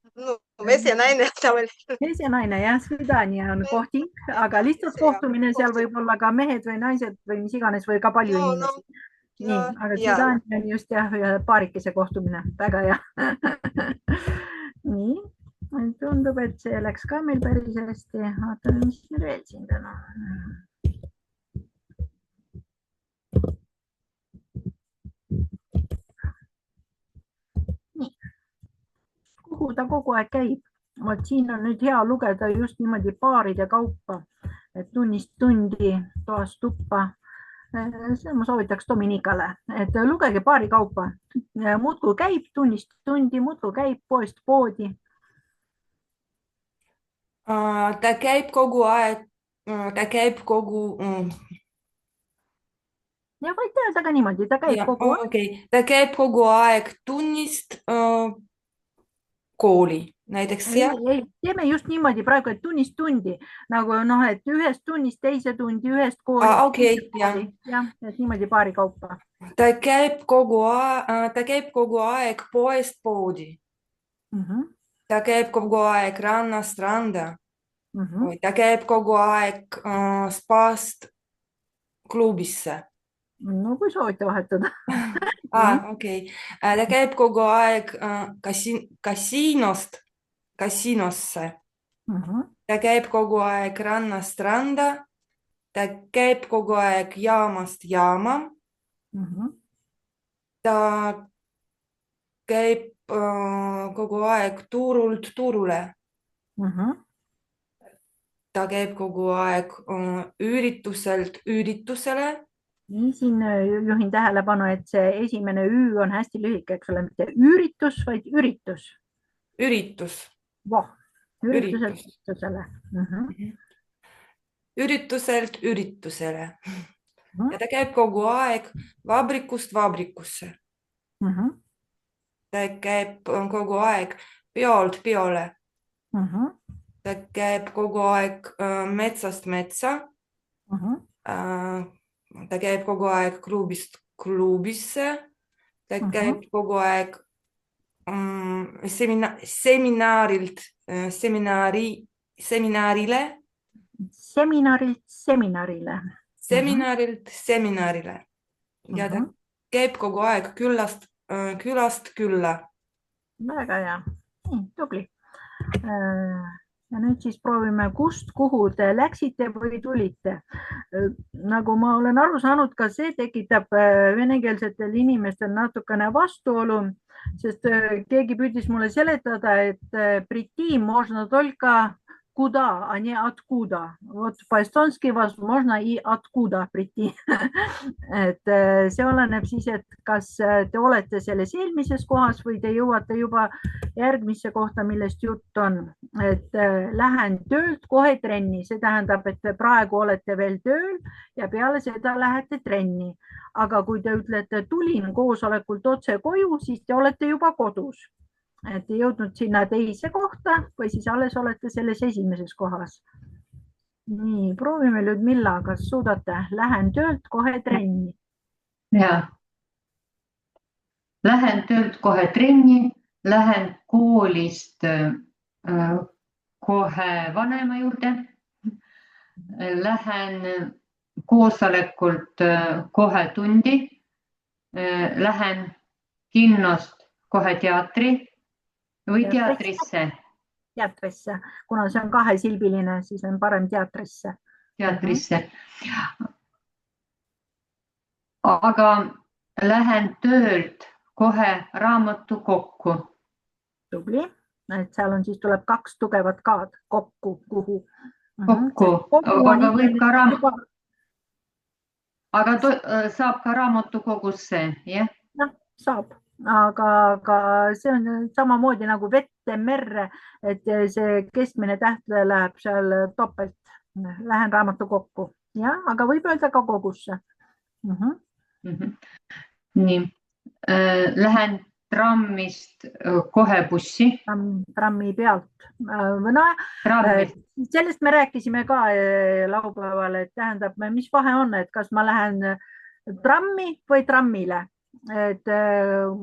mees ja naine. Mees ja naine, jah, Svidania on kohting, aga lihtsalt kohtumine, seal võib olla ka mehed või naised või mis iganes või ka palju inimesi. Nii, aga Svidania on just jah, paarikese kohtumine. Väga hea. Nii, tundub, et see läks ka meil päris hästi. Vaatame, mis meil veel siin täna on. Nii, kuhu ta kogu aeg käib? vot siin on nüüd hea lugeda just niimoodi paaride kaupa, et tunnist tundi, toast tuppa. See ma soovitaks Dominikale, et lugege paari kaupa. Muudkui käib tunnist tundi, muudkui käib poest poodi. Ta käib kogu aeg, ta käib kogu... Ja võite öelda ka niimoodi, ta käib kogu aeg. Okay. Ta käib kogu aeg tunnist kooli. Näiteks, ei, teeme just niimoodi praegu, et tunnist tundi, nagu et ühest tunnist teise tundi, ühest kooli. Okay, jah, et niimoodi paari kaupa. Ta käib kogu aeg poest poodi. Ta käib kogu aeg rannast randa. Ta käib kogu aeg spaast klubisse. No kui soovite vahetada. Okay. Ta käib kogu aeg kasiinosse. Ta käib kogu aeg rannast randa. Ta käib kogu aeg jaamast jaama. Ta käib kogu aeg turult turule. Ta käib kogu aeg ürituselt üritusele. Nii, siin juhin tähelepanu, et see esimene Ü on hästi lühike, eks ole, mitte üritus, vaid üritus. Üritus. Ürituselt üritusele. Ürituselt üritusele. Ja ta käib kogu aeg vabrikust vabrikusse. Ta käib kogu aeg peolt peole. Ta käib kogu aeg metsast metsa. Ta käib kogu aeg klubist klubisse. Ta käib kogu aeg seminarilt seminarile. Seminarilt seminarile. Ja ta käib kogu aeg külast külla. Väga hea. Tubli. Ja nüüd siis proovime, kust, kuhu te läksite või tulite. Nagu ma olen aru saanud, ka see tekitab venekeelsetel inimestel natukene vastuolu, sest keegi püüdis mulle seletada, et прийти можно только куда, а не откуда. Вот по-эстонски возможно и откуда прийти. Et see oleneb siis, et kas te olete selles eelmises kohas või te jõuate juba järgmisse kohta, millest jutt on. Et lähen töölt kohe trenni, see tähendab, et te praegu olete veel tööl ja peale seda lähete trenni. Aga kui te ütlete, tulin koosolekult otse koju, siis te olete juba kodus. Et jõudnud sinna teise kohta või siis alles olete selles esimeses kohas. Nii, proovime Ludmilla, kas suudate? Lähen töölt kohe trenni. Ja. Lähen töölt kohe trenni, lähen koolist kohe vanema juurde, lähen koosolekult kohe tundi, lähen kinnost kohe teatri või teatrisse. Teatrisse. Kuna see on kahesilbiline, siis on parem teatrisse. Teatrisse. Aga lähen töölt kohe raamatu kokku. Tubli. Et seal on siis tuleb 2 tugevat kaad kokku, kuhu. Kokku. Aga võib ka Aga saab ka raamatukogusse, jah? Saab. Aga see on samamoodi nagu vette merre, et see keskmine tähtle läheb seal topelt. Lähen raamatu kokku. Ja, aga võib öelda ka kogusse. Nii. Lähen trammist kohe bussi. Trammi pealt. Sellest me rääkisime ka laupäeval, et tähendab, mis vahe on, et kas ma lähen trammi või trammile. Et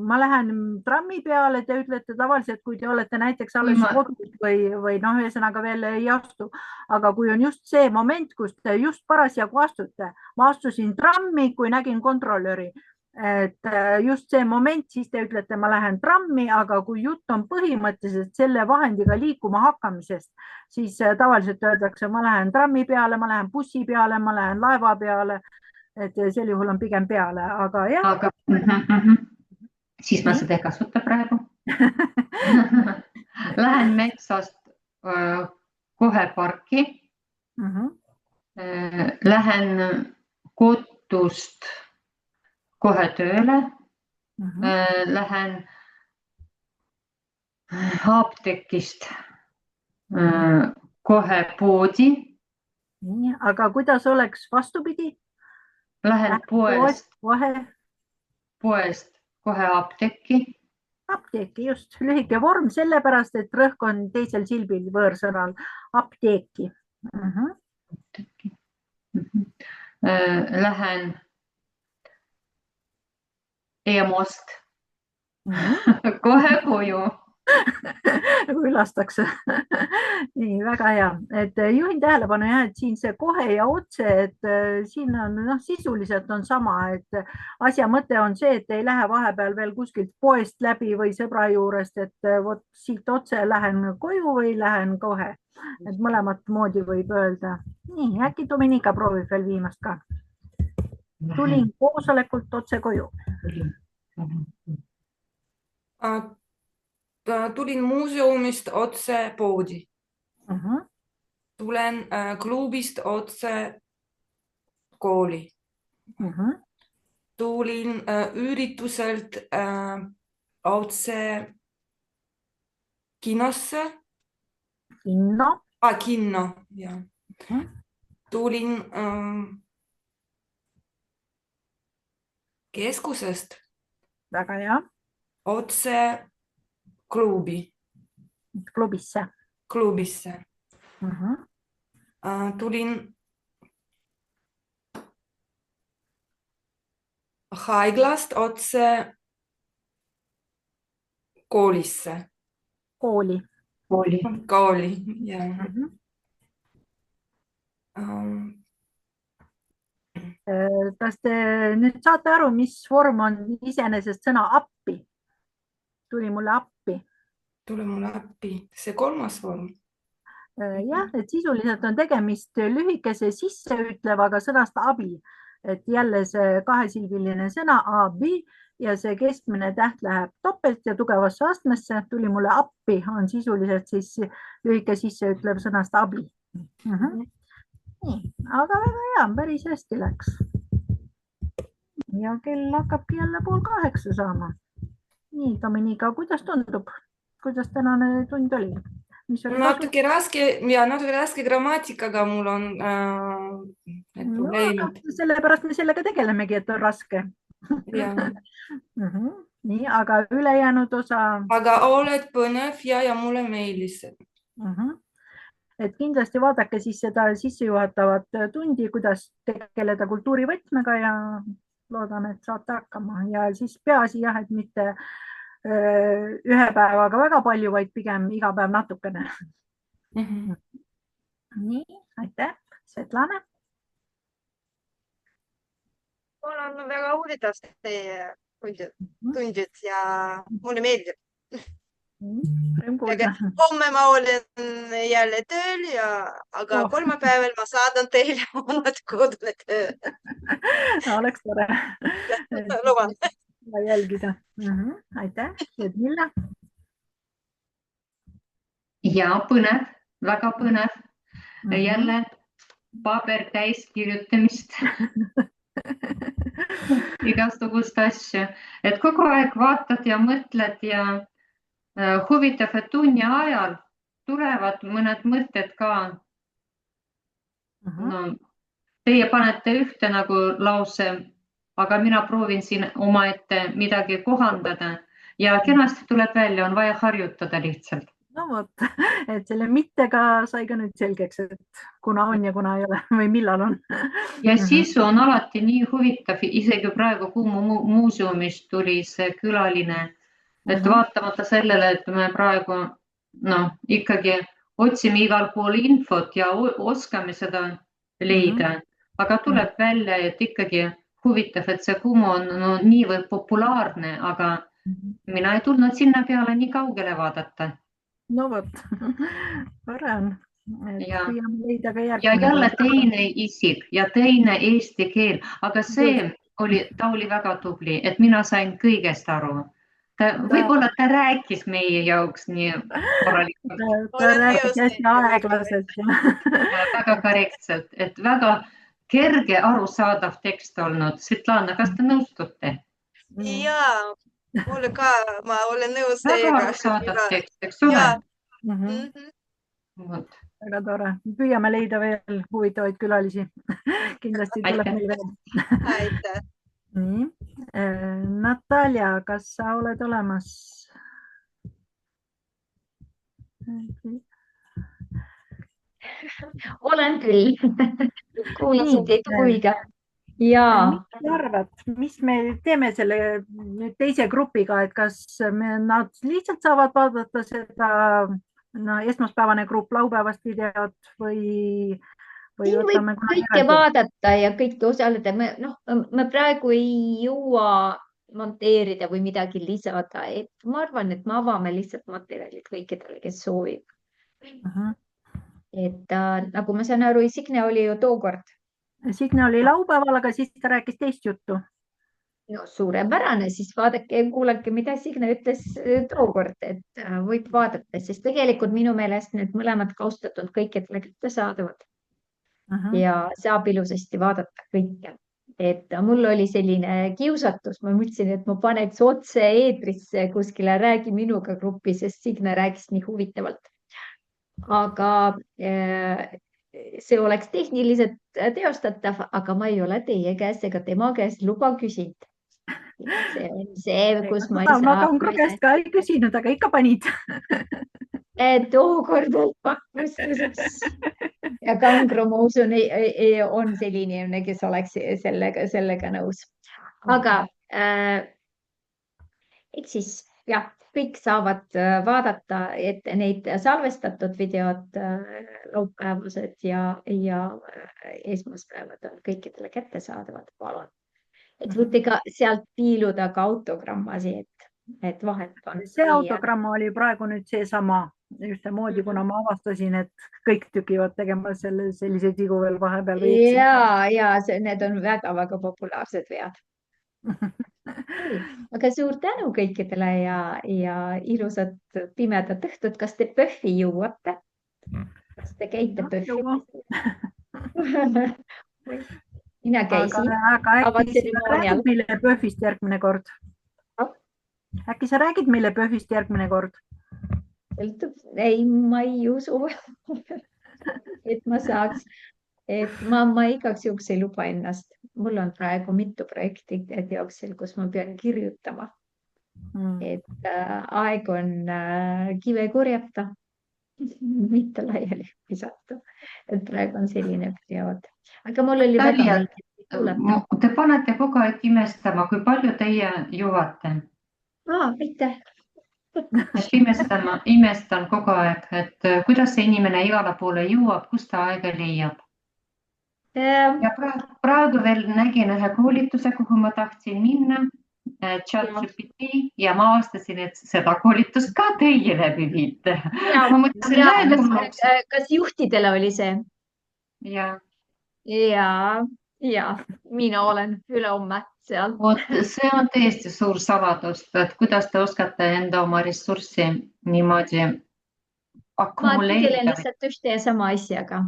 ma lähen trammi peale, te ütlete tavaliselt, kui te olete näiteks alles kodus või ühesõnaga veel ei astu. Aga kui on just see moment, kus te just parasjagu astute, ma astusin trammi, kui nägin kontrollöri. Et just see moment, siis te ütlete, ma lähen trammi, aga kui jutt on põhimõtteliselt selle vahendiga liikuma hakkamisest, siis tavaliselt öeldakse, ma lähen trammi peale, ma lähen bussi peale, ma lähen laeva peale. Et sel juhul on pigem peale, aga jah. Siis ma seda ei kasuta praegu. Lähen metsast kohe parki. Lähen kodust kohe tööle. Lähen apteekist kohe poodi. Aga kuidas oleks vastupidi? Lähen poest kohe apteeki. Apteeki, just. Lühike vorm sellepärast, et rõhk on teisel silbil võõrsõnal apteeki. Lähen EMO-st kohe koju. Ülastakse. Nii, väga hea. Et juhin tähelepanu, et siin see kohe ja otse, et siin on sisuliselt on sama, et asja mõte on see, et ei lähe vahepeal veel kuskilt poest läbi või sõbra juurest, et vot siit otse lähen koju või lähen kohe. Et mõlemat moodi võib öelda. Nii, äkki Dominika proovib veel viimast ka. Tulin koosolekult otse koju. Tulin muuseumist otse poodi. Tulen klubist otse kooli. Tulin ürituselt otse kinosse. Kinno, jah. Tulin keskusest. Väga hea. Otse klubi. Klubisse. Tulin haiglast otse koolisse. Kooli, jah. Kas te nüüd saate aru, mis vorm on iseenesest sõna appi? Tuli mulle appi. See kolmas vorm. Jah, et sisuliselt on tegemist lühikese sisseütlevaga sõnast abi. Et jälle see kahesilbiline sõna abi ja see keskmine täht läheb topelt ja tugevasse astmesse. Tuli mulle appi on sisuliselt siis lühike sisseütlev sõnast abi. Nii, aga väga hea, päris hästi läks. Ja kell hakkabki jälle 7:30 saama. Nii, Dominika, kuidas tundub? Kuidas tänane tund oli? Natuke raske grammatikaga mul on probleemid. Sellepärast me sellega tegelemegi, et on raske. Nii, aga ülejäänud osa... Aga oled põnev ja mulle meeldis. Et kindlasti vaadake siis seda sissejuhatavat tundi, kuidas tegeleda kultuurivõtmega ja loodan, et saate hakkama. Ja siis peaasi jah, et mitte ühe päevaga väga palju, vaid pigem iga päev natukene. Nii, aitäh. Svetlana? Mul on väga huvitav teie tundid ja mulle meeldib. Homme ma olen jälle tööl, aga kolmapäeval ma saadan teile mõned kodune töö. Oleks tore. Luban. Jälgida. Aitäh. Milla? Ja, põnev, väga põnev. Jälle paber täis kirjutamist. Igastugust asju. Et kogu aeg vaatad ja mõtled ja huvitav, et tunni ajal tulevad mõned mõtted ka. Teie panete ühte nagu lause, aga mina proovin siin omaette midagi kohandada ja kenasti tuleb välja, on vaja harjutada lihtsalt. No vot, et selle mittega sai ka nüüd selgeks, et kuna on ja kuna ei ole või millal on. Ja sisu on alati nii huvitav, isegi praegu Kumu muuseumist tuli see külaline. Et vaatamata sellele, et me praegu ikkagi otsime igal pool infot ja oskame seda leida, aga tuleb välja, et ikkagi huvitav, et see Kumu on niivõrd populaarne, aga mina ei tulnud sinna peale nii kaugele vaadata. No vot, tore on. Ja jälle teine isik ja teine eesti keel, aga ta oli väga tubli, et mina sain kõigest aru. Võib-olla ta rääkis meie jaoks nii korralikult. Ta rääkis hästi aeglaselt. Väga korrektselt, et väga kerge arusaadav tekst olnud. Svetlana, kas te nõustute? Jaa, ma olen nõus Väga teiega. arusaadav tekst, eks ole? Väga tore. Püüame leida veel huvitavaid külalisi. Kindlasti tuleb meil veel. Aitäh. Nii. Natalja, kas sa oled olemas? Olen küll. Kuulasin teid huviga. Jaa. Mis sa arvad, mis me teeme selle nüüd teise grupiga, et kas nad lihtsalt saavad vaadata seda esmaspäevane grupp laupäevast videot või Siin võib kõike vaadata ja kõike osaleda. Me praegu ei jõua monteerida või midagi lisada. Ma arvan, et me avame lihtsalt materjalid kõikidele, kes soovib. Et nagu ma saan aru, Signe oli ju tookord. Signe oli laupäeval, aga siis ta rääkis teist juttu. No suurepärane, siis vaadake ja kuulake, mida Signe ütles tookord, et võib vaadata, sest tegelikult minu meelest need mõlemad kaustatud kõikidele kättesaadavad. Ja saab ilusasti vaadata kõike. Et mul oli selline kiusatus, ma mõtlesin, et ma paneks otse eetrisse kuskile Räägi minuga gruppi, sest Signe rääkis nii huvitavalt. Aga see oleks tehniliselt teostatav, aga ma ei ole teie käest ega tema käest luba küsinud. See on see, kus ma ei saa. Ma Kangro käest ka ei küsinud, aga ikka panid. Tookord pakkus. Ja Kangro, ma usun, on selline inimene, kes oleks sellega nõus. Aga eks siis jah, kõik saavad vaadata, et neid salvestatud videod laupäevased ja esmaspäevad on kõikidele kättesaadavad. Palun. Et võite ka sealt piiluda ka autogrammasi, et vahelt on. See autogramm oli praegu nüüd seesama just moodi, kuna ma avastasin, et kõik tükivad tegema selliseid vigu veel vahepeal. Ja, need on väga-väga populaarsed vead. Aga suur tänu kõikidele ja ilusat pimedat õhtut. Kas te pöhvi juuate? Kas te käite pöhvi? Mina käisin. Aga äkki sa räägid meile pöhvist järgmine kord? Äkki sa räägid meile pöhvist järgmine kord? Ei, ma ei usu, et ma saaks. Et ma igaks juhuks ei luba ennast. Mul on praegu mitu projekti teoksel, kus ma pean kirjutama. Et aeg on kive korjata, mitte laiali visata. Et praegu on selline periood. Aga mul oli väga meeldiv. Te panete kogu aeg imestama, kui palju teie jõuate? Aitäh. Imestan kogu aeg, et kuidas see inimene igale poole jõuab, kus ta aega leiab. Ja praegu veel nägin ühe koolituse, kuhu ma tahtsin minna, ChatGPT, ja ma avastasin, et seda koolitust ka teie läbi viite. Kas juhtidele oli see? Ja, mina olen ülehomme seal. See on tõesti suur saladus, et kuidas te oskate enda oma ressurssi niimoodi akumuleerida. Ma tegelen lihtsalt ühte ja sama asjaga.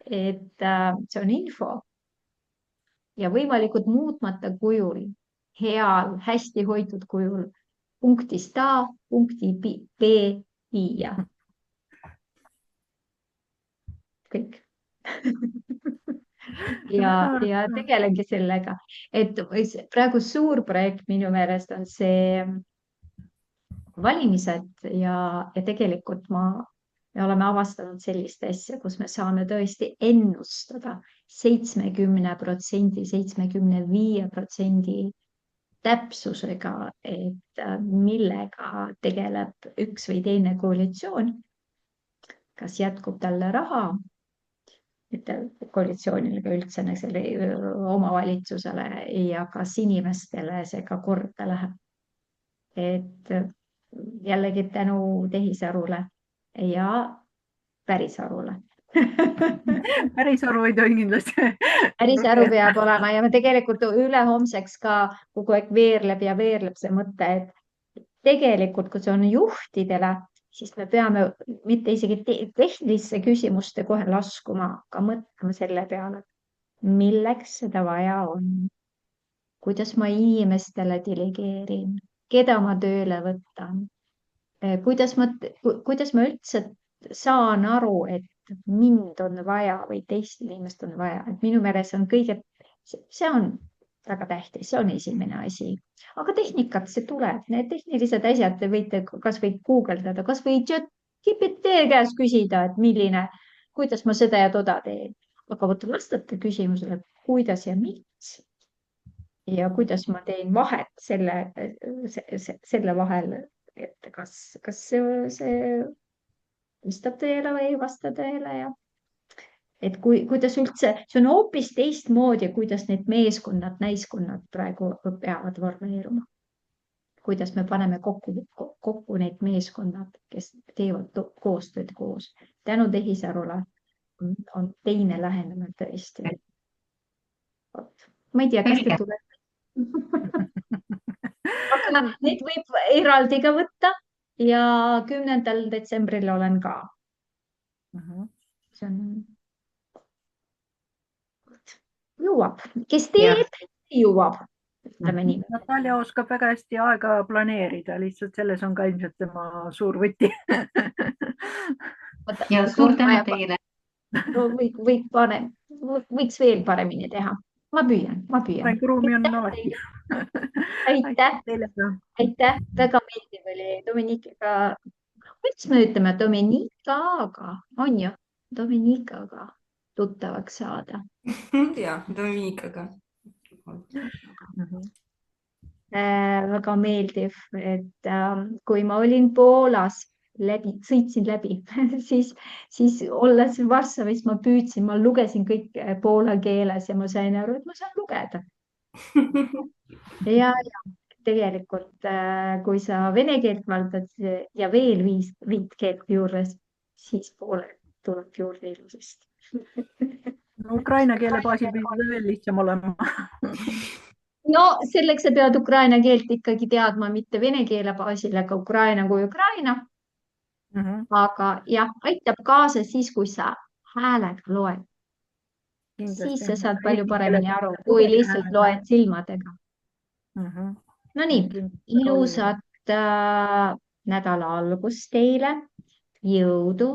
Et see on info ja võimalikult muutmata kujul, heal, hästi hoitud kujul, punktist A, punkti B viia. Kõik. Ja tegelengi sellega, et praegu suur projekt minu meelest on see valimised ja tegelikult me oleme avastanud sellist asja, kus me saame tõesti ennustada 70%, 75% täpsusega, et millega tegeleb üks või teine koalitsioon, kas jätkub talle raha, mitte koalitsioonile ka üldse omavalitsusele ja kas inimestele see ka korda läheb. Et jällegi tänu tehisarule ja pärisarule. Pärisaru ei tohi kindlasti. Pärisaru peab olema ja me tegelikult ülehomseks ka kogu aeg veerleb see mõte, tegelikult, kui see on juhtidele, siis me peame mitte isegi tehnilisse küsimuste kohe laskuma, aga mõtlema selle peale, milleks seda vaja on. Kuidas ma inimestele delegeerin, keda ma tööle võtan, kuidas ma üldse saan aru, et mind on vaja või teist inimest on vaja, et minu meelest see on väga tähtis, see on esimene asi. Aga tehnikat see tuleb, need tehnilised asjad te võite kas või guugeldada, kas või GPT käest küsida, et kuidas ma seda ja toda teen. Aga võtta vastata küsimusele, kuidas ja miks. Ja kuidas ma teen vahet selle vahel, et kas see vastab tõele või ei vasta tõele ja et kuidas üldse, see on hoopis teistmoodi, kuidas need meeskonnad, naiskonnad praegu peavad vormeeruma. Kuidas me paneme kokku need meeskonnad, kes teevad koostööd koos. Tänu tehisarule on teine lähenemine tõesti. Ma ei tea, kas te tuleb. Aga neid võib eraldi ka võtta ja 10. detsembril olen ka. See on jõuab, kes teeb, jõuab. Natalja oskab väga hästi aega planeerida, lihtsalt selles on ka ilmselt tema suur võti. Ja suur tänu teile. Võiks veel paremini teha. Ma püüan. Arenguruumi on alati. Aitäh. Väga meeldiv oli Dominikaga. Miks me ütleme Dominikaga? On ju? Dominikaga tuttavaks saada. Ja, Dominikaga. Väga meeldiv, et kui ma olin Poolas, sõitsin läbi, siis olles Varssavis ma püüdsin, ma lugesin kõik poola keeles ja ma sain aru, et ma saan lugeda. Ja tegelikult, kui sa vene keelt valdad ja veel 5 keelt juures, siis poole tuleb juurde ilusasti. Ukraina keele baasil pidi veel lihtsam olema. No selleks sa pead ukraina keelt ikkagi teadma, mitte vene keele baasil, aga ukraina kui ukraina. Aga jah, aitab kaasa siis, kui sa häälega loed. Siis sa saad palju paremini aru, kui lihtsalt loed silmadega. No nii, ilusat nädala algust teile, jõudu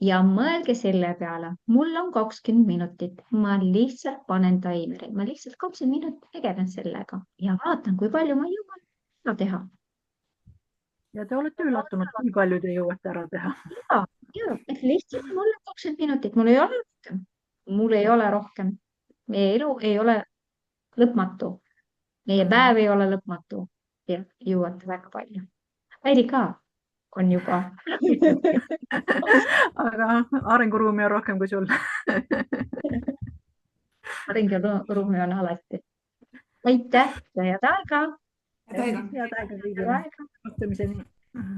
ja mõelge selle peale. Mul on 20 minutit, ma lihtsalt panen taimeri, ma lihtsalt 20 minutit tegelen sellega ja vaatan, kui palju ma jõuan teha. Ja te olete üllatunud, kui palju te jõuate ära teha. Ja, et lihtsalt mul on 20 minutit, mul ei ole rohkem. Mul ei ole rohkem. Meie elu ei ole lõpmatu. Meie päev ei ole lõpmatu. Ja jõuate väga palju. Väidi ka on juba. Aga arenguruumi on rohkem kui sul. Arenguruumi on alati. Aitäh ja head aega. Head aega. Head aega kõigile. Kohtumiseni.